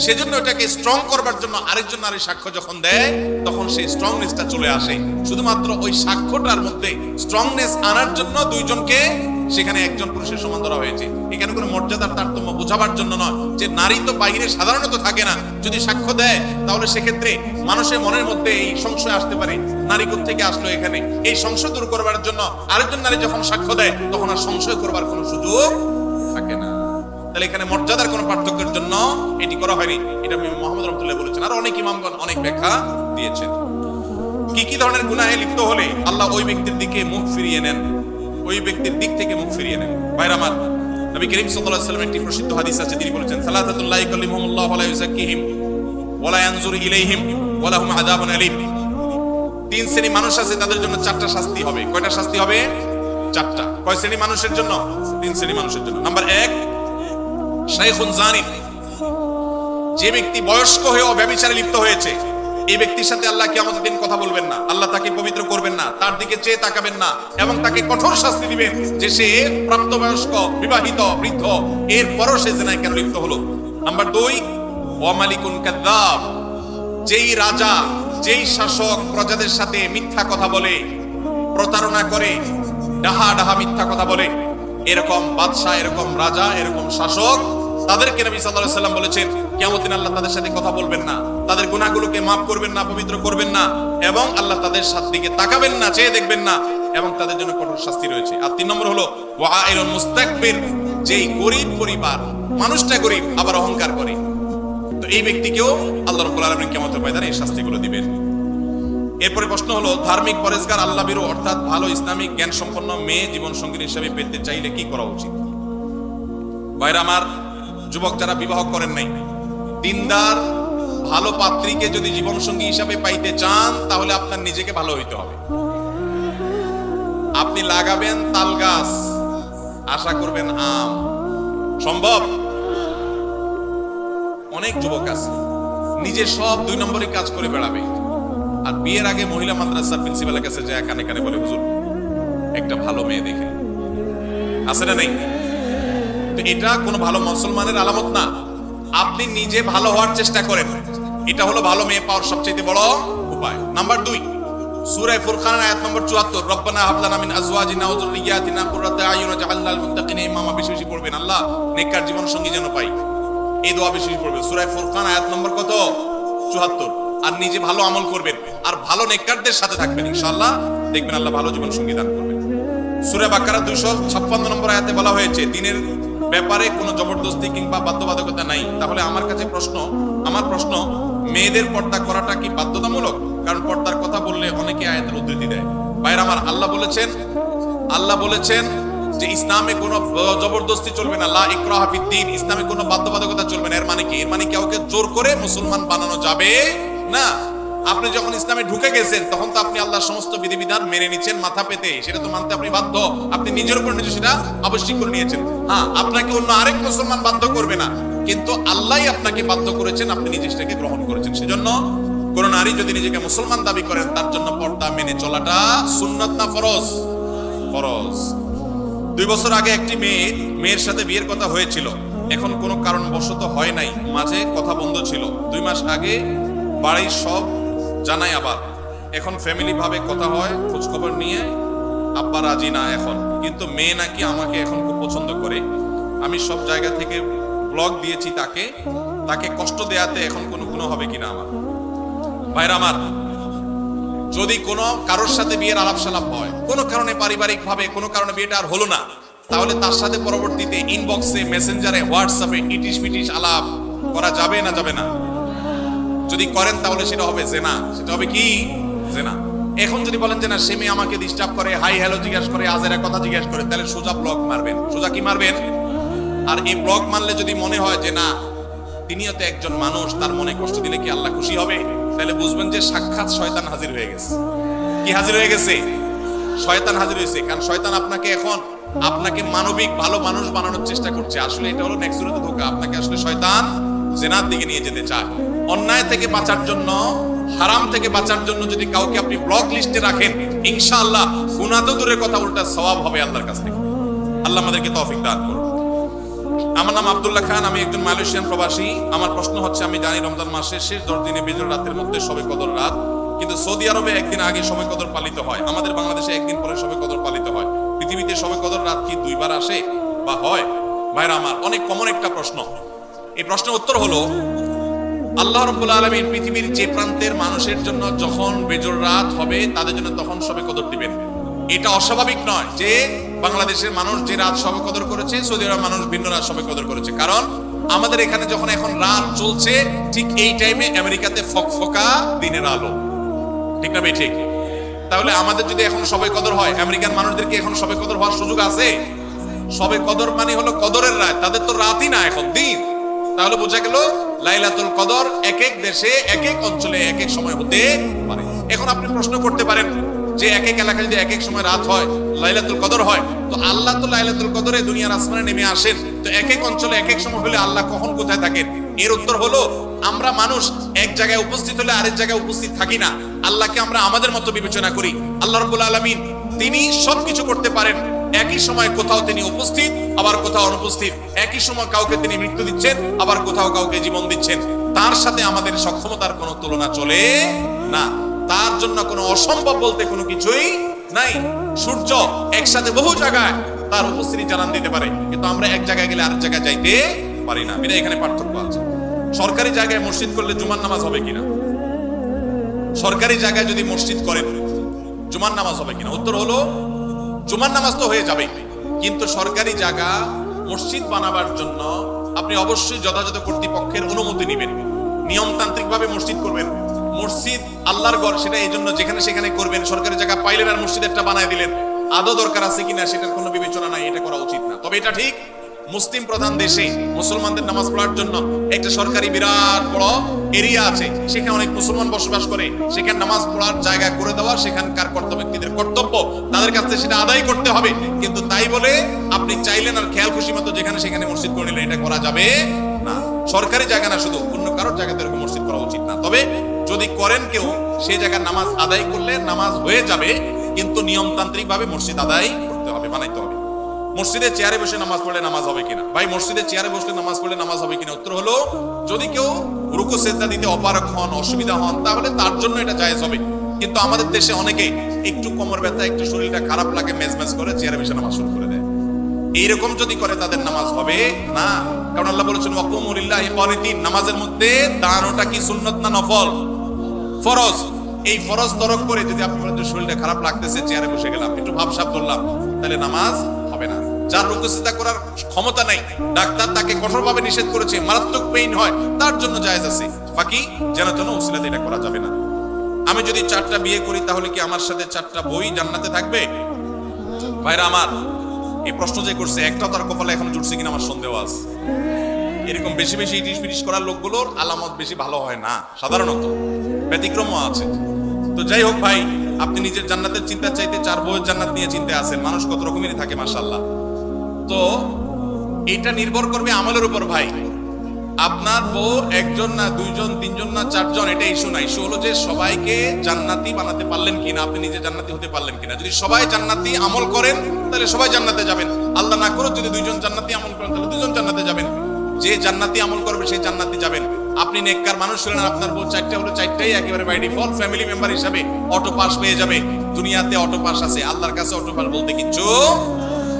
Speaker 1: সেজন্য এটাকে স্ট্রং করবার জন্য আরেকজন নারী সাক্ষ্য যখন দেয় তখন সেই স্ট্রংনেসটা চলে আসে। শুধুমাত্র ওই সাক্ষ্যটার মধ্যে স্ট্রংনেস আনার জন্য দুইজনকে সেখানে একজন পুরুষের সমান ধরা হয়েছে। এখানে কোনো মর্যাদার তারতম্য বোঝাবার জন্য নয়, যে নারী তো বাইরে সাধারণত থাকে না, যদি সাক্ষ্য দেয় তাহলে সেক্ষেত্রে মানুষের মনের মধ্যে এই সংশয় আসতে পারে, নারী কোত্থেকে আসলো এখানে। এই সংশয় দূর করবার জন্য আরেকজন নারী যখন সাক্ষ্য দেয় তখন আর সংশয় করবার কোনো সুযোগ থাকে না। তাহলে এখানে মর্যাদার কোনো পার্থক্যের জন্য এটি করা হয়নি, এটা মুহাম্মদ রহমতুল্লাহ বলেছেন। আর অনেক ইমামগণ অনেক ব্যাখ্যা দিয়েছেন। কি কি ধরনের গুনাহে লিপ্ত হলে আল্লাহ ওই ব্যক্তির দিকে মুখ ফিরিয়ে নেন, ওই ব্যক্তির দিক থেকে মুখ ফিরিয়ে নেন? ভাইরা আমার, নবী করিম সাল্লাল্লাহু আলাইহি ওয়াসাল্লামের একটি প্রসিদ্ধ হাদিস আছে, তিনি বলেছেন, সালাতাতুল লা ইয়াকাল্লিমুহুমুল্লাহু ওয়া লা ইউযাক্কিহিম ওয়া লা ইয়ানজুরু ইলাইহিম ওয়া লাহুম আযাবুন আলীম। তিন শ্রেণী মানুষ আছে, তাদের জন্য 4টা শাস্তি হবে। কয়টা শাস্তি হবে? 4টা। কয় শ্রেণী মানুষের জন্য? 3 শ্রেণী মানুষের জন্য। নাম্বার 1, শাইখুন জানি, যে ব্যক্তি বয়স্ক হয়েও ব্যভিচারে লিপ্ত হয়েছে, এই ব্যক্তির সাথে আল্লাহ কিয়ামতের দিন কথা বলবেন না, আল্লাহ তাকে পবিত্র করবেন না, তার দিকে চেয়ে তাকাবেন না, এবং তাকে কঠোর শাস্তি দিবেন যে সে প্রাপ্তবয়স্ক, বিবাহিত, বৃদ্ধ, এরপরও সে জিনায় কেন লিপ্ত হলো। নাম্বার 2, ওয়া মালিকুন কাযযাব, যেই রাজা, যেই শাসক প্রজাদের সাথে মিথ্যা কথা বলে, প্রতারণা করে, ডাহা ডাহা মিথ্যা কথা বলে, এরকম বাদশা, এরকম রাজা, এরকম শাসক, তাদেরকে নবী সাল্লাল্লাহু আলাইহি ওয়াসাল্লাম বলেছেন কিয়ামতের দিন আল্লাহ তাদের সাথে কথা বলবেন না, তাদের গুনাহগুলোকে maaf করবেন না, পবিত্র করবেন না, এবং আল্লাহ তাদের দিকে তাকাবেন না, চেয়ে দেখবেন না, এবং তাদের জন্য কঠোর শাস্তি রয়েছে। আর 3 নম্বর হলো ওয়াইলুল মুস্তাকবির, যেই গরীব পরিবার, মানুষটা গরীব আবার অহংকার করে, তো এই ব্যক্তিকেও আল্লাহ রাব্বুল আলামিন কিয়ামতের ময়দানে এই শাস্তিগুলো দিবেন। এরপরে প্রশ্ন হলো, ধার্মিক, পরেজগার, আল্লাহভীরু অর্থাৎ ভালো ইসলামিক জ্ঞান সম্পন্ন মেয়ে জীবন সঙ্গী হিসেবে পেতে চাইলে কি করা উচিত? ভাইরা আমার, যুবক যারা বিবাহ করেন নাই, দিনদার ভালো পাত্রীকে যদি জীবন সঙ্গী হিসাবে পাইতে চান তাহলে আপনার নিজেকে ভালো হইতে হবে। আপনি লাগাবেন তাল গাছ, আশা করবেন আম, সম্ভব? অনেক যুবক আছে নিজে সব 2 নম্বরই কাজ করে বেড়াবে, আর বিয়ের আগে মহিলা মাদ্রাসার প্রিন্সিপালের কাছে যায় কানে কানে বলে, হুজুর একটা ভালো মেয়ে দেখেন, আছে না নাই? তো এটা কোনো ভালো মুসলমানের আলামত না। আপনি নিজে ভালো হওয়ার চেষ্টা করেন, এটা হলো ভালো মেয়ে পাওয়ার সবচেয়ে বড় উপায়। নাম্বার 2, সূরা ফুরকান আয়াত নম্বর 74, রব্বানা হাব লানা মিন আজওয়াজিনা ওয়া যুররিয়াতিনা কুররাতা আয়ুন ওয়াজআলনা লিল মুত্তাকিনা ইমামা, বেশি বেশি পড়বেন, আল্লাহ নেককার জীবন সঙ্গী যেন পাই, এই দোয়া বেশি বেশি পড়বেন। সূরা ফুরকান আয়াত নম্বর কত? 74। আর নিজে ভালো আমল করবেন আর ভালো নেককারদের সাথে থাকবেন, ইনশাআল্লাহ দেখবেন আল্লাহ ভালো জীবন সঙ্গী দান করবেন। সূরা বাকারা 256 নম্বর আয়াতে বলা হয়েছে, দিনের ব্যাপারে কোনো জবরদস্তি কিংবা বাধ্যবাধকতা নাই, তাহলে আমার প্রশ্ন মেয়েদের পর্দা করাটা কি বাধ্যতামূলক? কারণ পর্দার কথা বললে অনেকে আয়াতের উদ্ধৃতি দেয়। ভাইরা আমার, আল্লাহ বলেছেন যে ইসলামে কোনো জবরদস্তি চলবে না, লা ইকরাহা ফিদ্দীন, ইসলামে কোনো বাধ্যবাধকতা চলবে না। এর মানে কি? এর মানে কাউকে জোর করে মুসলমান বানানো যাবে না। আপনি যখন ইসলামে ঢুকে গেছেন তখন তো আপনি আল্লাহর সমস্ত বিধিবিধান মেনে নিচ্ছেন মাথা পেতে, সেটা তো মানতে আপনি বাধ্য। আপনি নিজের উপর নিজে সেটা আবশ্যিক করে নিয়েছেন। হ্যাঁ, আপনাকে অন্য আরেক মুসলমান বাধ্য করবে না, কিন্তু আল্লাহই আপনাকে বাধ্য করেছেন, আপনি নিজে সেটাকে গ্রহণ করেছেন। সেজন্য কোন নারী যদি নিজেকে মুসলমান দাবি করেন, তার জন্য পর্দা মেনে চলাটা সুন্নাত না ফরজ? ফরজ। 2 বছর আগে একটি মেয়ের সাথে বিয়ের কথা হয়েছিল, এখন কোনো কারণবশত হয় নাই, মাঝে কথা বন্ধ ছিল। 2 মাস আগে বাড়ির সব জানাই, আবার এখন ফ্যামিলি ভাবে কথা হয়, খোঁজ খবর নিয়ে আব্বা রাজি না এখন, কিন্তু মেয়ে নাকি আমাকে এখন খুব পছন্দ করে। আমি সব জায়গা থেকে ব্লগ দিয়েছি তাকে কষ্ট দেয়াতে এখন কোনো গুনাহ হবে কিনা আমার? ভাইরা আমার, যদি কোনো কারোর সাথে বিয়ের আলাপ সালাপ হয়, কোনো কারণে পারিবারিক ভাবে কোনো কারণে বিয়েটা আর হলো না, তাহলে তার সাথে পরবর্তীতে ইনবক্সে, মেসেঞ্জারে, হোয়াটসঅ্যাপে ইটিশ পিটিশ আলাপ করা যাবে না যাবে না? যদি করেন তাহলে সেটা হবে জেনা। সেটা হবে কি? জেনা। এখন যদি বলেন যে না, সে মেয়ে আমাকে ডিস্টার্ব করে, হাই হ্যালো জিজ্ঞাসা করে, আজেরা কথা জিজ্ঞাসা করে, তাহলে সোজা ব্লক মারবেন। সোজা কি মারবেন? আর এই ব্লক মারলে যদি মনে হয় যে না, তিনিও তো একজন মানুষ, তার মনে কষ্ট দিলে কি আল্লাহ খুশি হবে, তাহলে বুঝবেন যে সাক্ষাৎ শয়তান হাজির হয়ে গেছে। কি হাজির হয়ে গেছে? শয়তান হাজির হয়েছে। কারণ শয়তান আপনাকে মানবিক ভালো মানুষ বানানোর চেষ্টা করছে। আসলে এটা হলো নেক্সট ধোঁকা। আপনাকে আসলে শয়তান জেনার দিকে নিয়ে যেতে চায়। অন্যায় থেকে বাঁচার জন্য, হারাম থেকে বাঁচার জন্য যদি কাউকে আপনি ব্লক লিস্টে রাখেন, ইনশাআল্লাহ গুনাহ তো দূরের কথা, উল্টা সওয়াব হবে আল্লাহর কাছ থেকে। আল্লাহ আমাদেরকে তৌফিক দান করুন। আমার নাম আব্দুল্লাহ খান, আমি একজন মালয়েশিয়ান প্রবাসী। আমার প্রশ্ন হচ্ছে, আমি জানি রমজান মাসের শেষ 10 দিনে বিজয় রাতের মধ্যে শবে কদর রাত, কিন্তু সৌদি আরবে একদিন আগে শবে কদর পালিত হয়, আমাদের বাংলাদেশে একদিন পরে শবে কদর পালিত হয়। পৃথিবীতে শবে কদর রাত কি 2 বার আসে বা হয়? ভাইরা আমার, অনেক কমন একটা প্রশ্ন। এই প্রশ্নের উত্তর হলো, আল্লাহ রাব্বুল আলামিন পৃথিবীর যে প্রান্তের মানুষের জন্য যখন বেজর রাত হবে, তাদের জন্য তখন শবে কদর দিবেন। এটা অস্বাভাবিক নয় যে বাংলাদেশের মানুষ যে রাত শবে কদর করেছে, সৌদি আরবের মানুষ ভিন্ন রাত শবে কদর করেছে। কারণ আমাদের এখানে যখন এখন রাত চলছে, ঠিক এই টাইমে আমেরিকাতে ফকফকা দিনের আলো। ঠিক না ভাই? ঠিক। তাহলে আমাদের যদি এখন শবে কদর হয়, আমেরিকান মানুষদেরকে এখন শবে কদর হওয়ার সুযোগ আছে? শবে কদর মানে হলো কদরের রাত, তাদের তো রাতই না, এখন দিন। তাহলে বোঝা গেল লাইলাতুল কদর এক এক দেশে, এক এক অঞ্চলে এক এক সময় হতে পারে। এখন আপনি প্রশ্ন করতে পারেন যে এক এক এলাকায় যদি এক এক সময় রাত হয়, লাইলাতুল কদর হয়, তো আল্লাহ তো লাইলাতুল কদরে দুনিয়ার আসমানে নেমে আসেন, তো এক এক অঞ্চলে এক এক সময় হলে আল্লাহ কখন কোথায় থাকেন? এর উত্তর হলো, আমরা মানুষ এক জায়গায় উপস্থিত হলে আরেক জায়গায় উপস্থিত থাকি না। আল্লাহকে আমরা আমাদের মতো বিবেচনা করি। আল্লাহ রাব্বুল আলামিন তিনি সবকিছু করতে পারেন। একই সময় কোথাও তিনি উপস্থিত, আবার কোথাও অনুপস্থিত। একই সময় কাউকে তিনি মৃত্যু দিচ্ছেন, আবার কোথাও কাউকে জীবন দিচ্ছেন। তার সাথে আমাদের সক্ষমতার কোনো তুলনা চলে না। তার জন্য কোনো অসম্ভব বলতে কোনো কিছুই নাই। সূর্য একসাথে বহু জায়গায় তার উপস্থিতি জানান দিতে পারে, কিন্তু আমরা এক জায়গায় গেলে আরেক জায়গায় যাইতে পারি না। এখানে পার্থক্য আছে। সরকারি জায়গায় মসজিদ করলে জুমার নামাজ হবে কিনা? সরকারি জায়গায় যদি মসজিদ করেন, জুমার নামাজ হবে কিনা? উত্তর হলো, জুমার নামাজ তো হয়ে যাবে, কিন্তু সরকারি জায়গা মসজিদ বানাবার জন্য আপনি অবশ্যই যথাযথ কর্তৃপক্ষের অনুমতি নেবেন। নিয়মতান্ত্রিক ভাবে মসজিদ করবেন। মসজিদ আল্লাহর ঘর, সেটা এই জন্য যেখানে সেখানে করবেন। সরকারি জায়গা পাইলেন আর মসজিদ একটা বানায় দিলেন, আদৌ দরকার আছে কিনা সেটার কোনো বিবেচনা নাই, এটা করা উচিত না। তবে এটা ঠিক, মুসলিম প্রধান দেশে মুসলমানদের নামাজ পড়ার জন্য একটা সরকারি বিরাট বড় এরিয়া আছে, সেখানে অনেক মুসলমান বসবাস করে, সেখানে নামাজ পড়ার জায়গা করে দেওয়া সেখানকার কর্তব্য, ব্যক্তিদের কর্তব্য, তাদের কাছে সেটা আদায় করতে হবে। কিন্তু তাই বলে আপনি চাইলেন আর খেয়াল খুশি মতো যেখানে সেখানে মসজিদ করে নিলেন, এটা করা যাবে না। সরকারি জায়গা না, শুধু অন্য কারোর জায়গাতে এরকম মসজিদ করা উচিত না। তবে যদি করেন কেউ, সেই জায়গায় নামাজ আদায় করলে নামাজ হয়ে যাবে, কিন্তু নিয়মতান্ত্রিক ভাবে মসজিদ আদায় করতে হবে, বানাইতে হবে। মসজিদে চেয়ারে বসে নামাজ পড়লে নামাজ হবে কিনা? ভাই, মসজিদে চেয়ারে বসে নামাজ পড়লে নামাজ হবে কিনা? উত্তর হলো, যদি কেউ রুকু সেজদা দিতে অপারগ হন, অসুবিধা হন, তাহলে তার জন্য এটা জায়েজ হবে। কিন্তু আমাদের দেশে অনেকে একটু কোমর ব্যথা, একটু শরীরটা খারাপ লাগে, মেজমেজ করে চেয়ারে বসে নামাজ শুরু করে দেয়। এইরকম যদি করে তাদের নামাজ হবে না। কারণ আল্লাহ বলেছেন, ওয়াকুমু লিল্লাহি কানিতিন, নামাজের মধ্যে দাঁড়ানোটা কি সুন্নাত না নফল? ফরজ। এই ফরজ তরক করে যদি আপনি বলেন যে শরীরটা খারাপ লাগতেছে, চেয়ারে বসে গেলাম, একটু ভাবসাব করলাম, তাহলে নামাজ হবে না। যার রুকুসিজদা করার ক্ষমতা নাই, ডাক্তার তাকে কঠোরভাবে নিষেধ করেছে, মারাত্মক পেইন হয়, তার জন্য জায়েজ আছে। বাকি যেন তেন উসিলাতে এটা করা যাবে না। আমি যদি 4টা বিয়ে করি তাহলে কি আমার সাথে 4টা বই জান্নাতে থাকবে? ভাইরা আমার, এই প্রশ্ন যে করছে একটা তার কপালে এখন জুটছে কিনা আমার সন্দেহ আছে। এরকম বেশি বেশি ইটিশ পিটিশ করার লোকগুলোর আলামত বেশি ভালো হয় না, সাধারণত ব্যতিক্রমও আছে। তো যাই হোক ভাই, আপনি নিজের জান্নাতের চিন্তা চাইতে 4 বউয়ের জান্নাত নিয়ে চিন্তা আছেন। মানুষ কত রকমেরই থাকে মাশাআল্লাহ। তো এটা নির্ভর করবে আমলের উপর ভাই। আপনার বউ 1 জন না 2 জন 3 জন না 4 জন, এটা ইস্যু না। ইস্যু হলো যে সবাইকে জান্নাতি বানাতে পারলেন কিনা, আপনি নিজে জান্নাতি হতে পারলেন কিনা। যদি সবাই জান্নাতি আমল করেন তাহলে সবাই জান্নাতে যাবেন। আল্লাহ না করুক যদি 2 জন জান্নাতি আমল করেন তাহলে 2 জন জান্নাতে যাবেন। যে জান্নাতি আমল করবে সেই জান্নাতে যাবেন। আপনি নেককার মানুষ হলেন, আপনার বউ 4টা হলো 4টাই একেবারে বাই ডিফল্ট ফ্যামিলি মেম্বার হিসাবে অটো পাস পেয়ে যাবে। দুনিয়াতে অটো পাস আছে, আল্লাহর কাছে অটো পাস বলতে কিচ্ছু।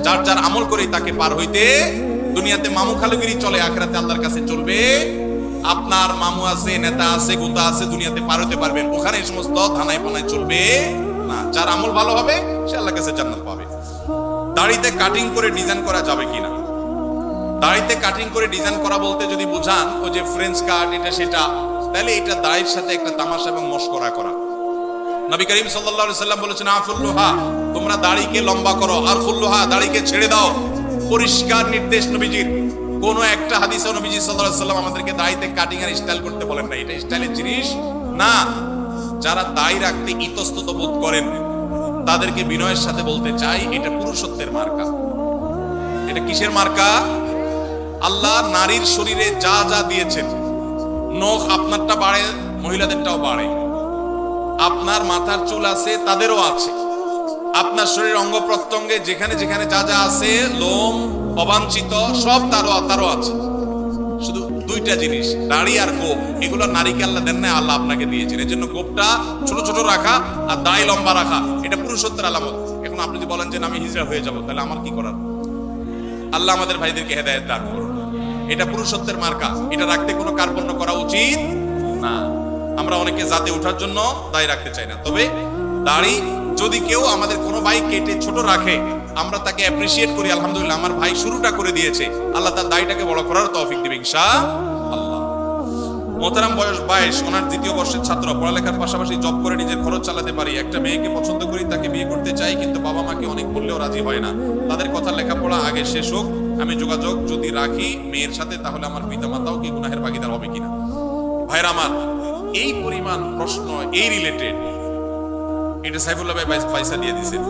Speaker 1: যার যার আমল করেই তাকে পার হইতে। দুনিয়াতে মামু খালুগিরি চলে, আখিরাতে আল্লাহর কাছে চলবে। আপনার মামু আছে, নেতা আছে, গুতা আছে, দুনিয়াতে পার হতে পারবেন। ওখানে এই সমস্ত ধানায় পানায় চলবে না। যার আমল ভালো হবে সে আল্লাহর কাছে জান্নাত পাবে। দাড়িতে কাটিং করে ডিজাইন করা যাবে কিনা? দাড়িতে কাটিং করে ডিজাইন করা বলতে যদি বুঝান ওই যে ফ্রেঞ্চ কাট এটা সেটা, তাহলে এটা দাড়ির সাথে একটা তামাশা এবং মশকরা করা। নবী করিম সাল্লাল্লাহু আলাইহি সাল্লাম বলেছেন, আফুল্লুহা, তোমরা দাড়িকে লম্বা করো, আর ফুল্লুহা, দাড়িকে ছেড়ে দাও। পরিষ্কার নির্দেশ নবীজির। কোন একটা হাদিসে নবীজি সাল্লাল্লাহু আলাইহি সাল্লাম আমাদেরকে দাড়িতে কাটিং আর স্টাইল করতে বলেন না। এটা স্টাইলের জিনিস না। যারা দাড়ি রাখতে ইতস্তত বোধ করেন তাদেরকে বিনয়ের সাথে বলতে চাই, এটা পুরুষত্বের মার্কা। এটা কিসের মার্কা? আল্লাহ নারীর শরীরে যা যা দিয়েছেন, নখ আপনারটা বাড়ে, মহিলাদেরটাও বাড়ে। আপনার মাথার চুল আছে, তাদেরও আছে। আপনার শরীরের অঙ্গ প্রত্যঙ্গে যেখানে যেখানে যা যা আছে, লোম অবাঞ্ছিত সব তারও আছে। শুধু 2টা জিনিস, দাড়ি আর গোপ, এগুলো নারীকে আল্লাহ দেন না, আল্লাহ আপনাকে দিয়েছেন। এর জন্য গোপটা ছোট ছোট রাখা আর দাড়ি লম্বা রাখা, এটা পুরুষত্বের আলামত। এখন আপনি যদি বলেন যে আমি হিজড়া হয়ে যাব, তাহলে আমার কি করার? আল্লাহ আমাদের ভাইদেরকে হেদায়েত দান করুন। এটা পুরুষত্বের মার্কা, এটা রাখতে কোনো কার্পণ্য করা উচিত না। আমরা অনেকে জাতে ওঠার জন্য দাড়ি রাখতে চাই না। তবে দাড়ি যদি কেউ আমাদের কোনো ভাই কেটে ছোট রাখে, আমরা তাকে অ্যাপ্রিশিয়েট করি, আলহামদুলিল্লাহ আমার ভাই শুরুটা করে দিয়েছে, আল্লাহ তার দাড়িটাকে বড় করার তৌফিক দিবেন ইনশাআল্লাহ। মোহতারাম, বয়স 22, ওনার 2য় বর্ষের ছাত্র, পড়ালেখার পাশাপাশি জব করে নিজের খরচ চালাতে পারি। একটা মেয়েকে পছন্দ করি, তাকে বিয়ে করতে চাই, কিন্তু বাবা মাকে অনেক বললেও রাজি হয় না। তাদের কথা লেখাপড়া আগে শেষ হোক, আমি যোগাযোগ যদি রাখি মেয়ের সাথে, তাহলে আমার পিতামাতাও কি গুনাহের ভাগীদার হবে কিনা? ভাইরা আমার, এই পরিমাণ প্রশ্ন এই রিলেটেড, এটা সাইফুল্লাহ ভাই পয়সা দিয়ে দিছেন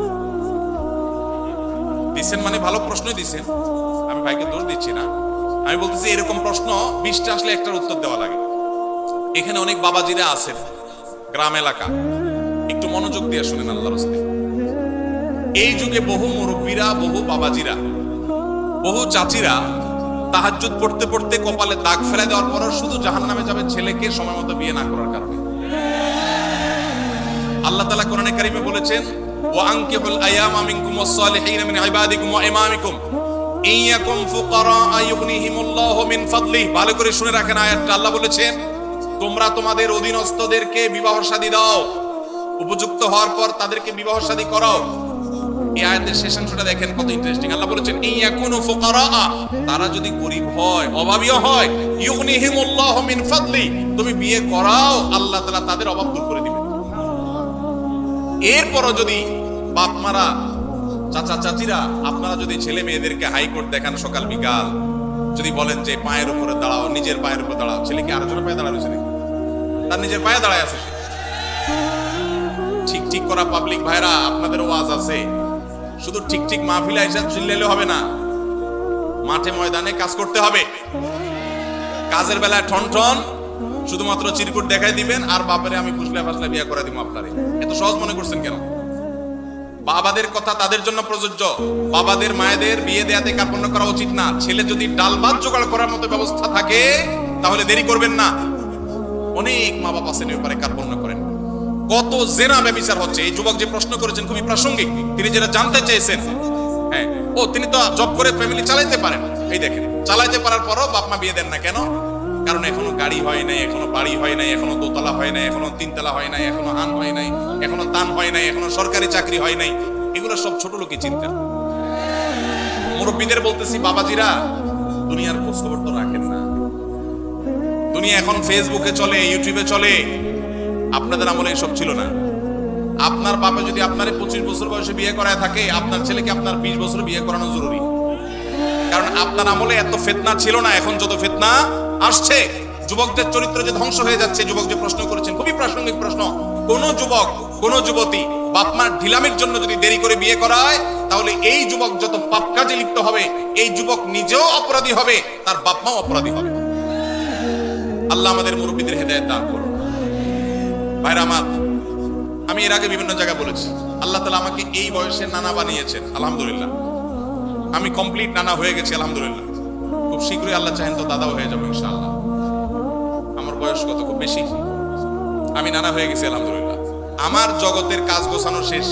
Speaker 1: মানে ভালো প্রশ্নই দিছেন, আমি ভাইকে দোষ দিচ্ছি না। আমি বলতেছি এরকম প্রশ্ন 20টা আসলে একটার উত্তর দেওয়া লাগে। এখানে অনেক বাবাজিরা আছেন, গ্রাম এলাকা, একটু মনোযোগ দিয়ে শুনেন আল্লাহর রাস্তায়। এই যুগে বহু মুরব্বীরা, বহু বাবাজিরা, বহু চাচিরা তাহাজ্জুদ পড়তে পড়তে কপালে দাগ ফেলে দেওয়ার পরও শুধু জাহান্নামে যাবে ছেলেকে সময় মতো বিয়ে না করার কারণে। আল্লাহ তাআলা কোরআনে কারীমে বলেছেন, ওয়া আনকিহুল আয়ামা মিনকুম ওয়াস-সালিহিনা মিন ইবাদিকুম ওয়া ইমামিকুম ইয়াকুম ফুকারা আয়ুগনিহিমুল্লাহু মিন ফাদলিহি। ভালো করে শুনে রাখেন আয়াতটা। আল্লাহ বলেছেন, তোমরা তোমাদের অধীনস্থদেরকে বিবাহ শাদী দাও, উপযুক্ত হওয়ার পর তাদেরকে বিবাহ শাদী করাও। এই আয়াতের শেষ অংশটা দেখেন কত ইন্টারেস্টিং। আল্লাহ বলেছেন, ইয়াকুনু ফুকারা, তারা যদি গরীব হয়, অভাবীও হয়, ইউগনিহিমুল্লাহু মিন ফাদলিহি, তুমি বিয়ে করাও, আল্লাহ তাআলা তাদের অভাব দূর করে দিবেন। এরপরও যদি বাপ মারা, চাচা চাচিরা, আপনারা যদি ছেলে মেয়েদেরকে হাইকোর্ট দেখান সকাল বিকাল, যদি বলেন যে পায়ের উপরে দাঁড়াও, নিজের পায়ের উপরে দাঁড়াও, ছেলেকে আরেকজনের পায়ে দাঁড়ানো নাকি? তার নিজের পায়ে দাঁড়ায় আছে। ঠিক ঠিক করা পাবলিক ভাইরা, আপনাদের ওয়াজ আছে, শুধু ঠিক ঠিক মাহফিলে এসে চিল্লাইলে হবে না, মাঠে ময়দানে কাজ করতে হবে। কাজের বেলায় ঠন ঠন শুধুমাত্র চিরকুট দেখাই দিবেন আর বাবারে আমি ফুসলা ফাসলা বিয়ে করে দিব আপনারে। এত সহজ মনে করছেন কেন? বাবাদের কথা তাদের জন্য প্রযোজ্য। বাবাদের মায়েদের বিয়ে দেয়াতে কার্পণ্য করা উচিত না। ছেলে যদি ডাল ভাত জোগাড় করার মতো ব্যবস্থা থাকে তাহলে দেরি করবেন না। অনেক মা বাবা আছে ব্যাপারে কার্পণ্য করেন। কত জেনা ব্যভিচার হচ্ছে। এই যুবক যে প্রশ্ন করেছেন খুবই প্রাসঙ্গিক, তিনি যেটা জানতে চেয়েছেন। হ্যাঁ, ও তিনি তো জব করে ফ্যামিলি চালাইতে পারেন। এই দেখেন, চালাইতে পারার পরও বাপ মা বিয়ে দেন না কেন? কারণ এখনো গাড়ি হয় নাই, এখনো বাড়ি হয় নাই, এখনো দোতলা হয় নাই, এখনো তিনতলা হয় নাই, এখনো আন হয় নাই, এখনো দান হয় নাই, এখনো সরকারি চাকরি হয় নাই। এগুলো সব ছোট লোকের চিন্তা। মুরব্বীদের বলতেছি, বাবাজিরা দুনিয়ার খোঁজ খবর তো রাখেন না। দুনিয়া এখন ফেসবুকে চলে, ইউটিউবে চলে। আপনাদের আমলে এসব ছিল না। আপনার বাবা যদি আপনার 25 বছর বয়সে বিয়ে করায় থাকে, আপনার ছেলেকে আপনার 20 বছর বিয়ে করানো জরুরি। কারণ আপনার আমলে এত ফিতনা ছিল না, এখন যত ফিতনা আসছে, যুবকদের চরিত্র যে ধ্বংস হয়ে যাচ্ছে। যুবক যে প্রশ্ন করেছেন, খুবই প্রাসঙ্গিক প্রশ্ন। কোন যুবক, কোন যুবতী বাপ মার ঢিলামির জন্য যদি দেরি করে বিয়ে করায়, তাহলে এই যুবক যত পাপ কাজে লিপ্ত হবে, এই যুবক নিজেও অপরাধী হবে, তার বাপ মাও অপরাধী হবে। আল্লাহ আমাদের মুরব্বীদের হেদায়েত দান করুন। ভাইরা আমার, আমি এর আগে বিভিন্ন জায়গায় বলেছি, আল্লাহ তাআলা আমাকে এই বয়সে নানা বানিয়েছেন, আলহামদুলিল্লাহ। আমি কমপ্লিট নানা হয়ে গেছি, আলহামদুলিল্লাহ। খুব শীঘ্রই আল্লাহ চাহেন তো দাদাও হয়ে যাবো ইনশাআল্লাহ। আমার বয়স কত, খুব বেশি, আমি নানা হয়ে গেছি, আলহামদুলিল্লাহ। আমার জগতের কাজ গোছানো শেষ।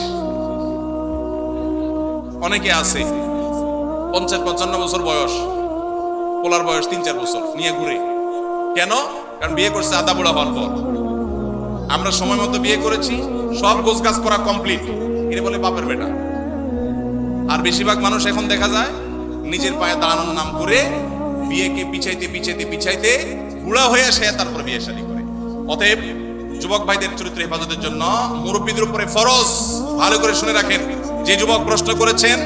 Speaker 1: অনেকে আছে 50-55 বছর বয়স, পোলার বয়স 3-4 বছর নিয়ে ঘুরে। কেন? কারণ বিয়ে করছে আদা বুড়া হওয়ার পর। আমরা সময় মতো বিয়ে করেছি, সব গোছগাছ করা কমপ্লিট, এর বলে বাপের বেটা। আর বেশিরভাগ মানুষ এখন দেখা যায় নিজের পায়ে দাঁড়ানোর নাম করে বিয়েকে পিছাইতে পিছাইতে পিছাইতে বুড়া হয়ে আসে, তারপর বিয়ে শাদী করে। অতএব যুবক ভাইদের চরিত্র হেফাজতের জন্য মুরব্বীদের উপরে ফরজ। ভালো করে শুনে রাখেন, যে যুবক প্রশ্ন করেছেন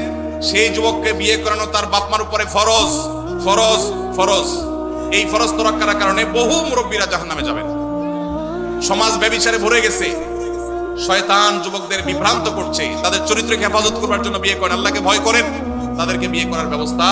Speaker 1: সেই যুবককে বিয়ে করানো তার বাপ মার উপরে ফরজ, ফরজ, ফরজ। এই ফরজ তো রক্ষার কারণে বহু মুরব্বীরা জাহান্নামে যাবেন। সমাজ ব্যভিচারে ভরে গেছে, শয়তান যুবকদের বিভ্রান্ত করছে। তাদের চরিত্রকে হেফাজত করবার জন্য বিয়ে করেন, আল্লাহকে ভয় করেন, তাদেরকে বিয়ে করার ব্যবস্থা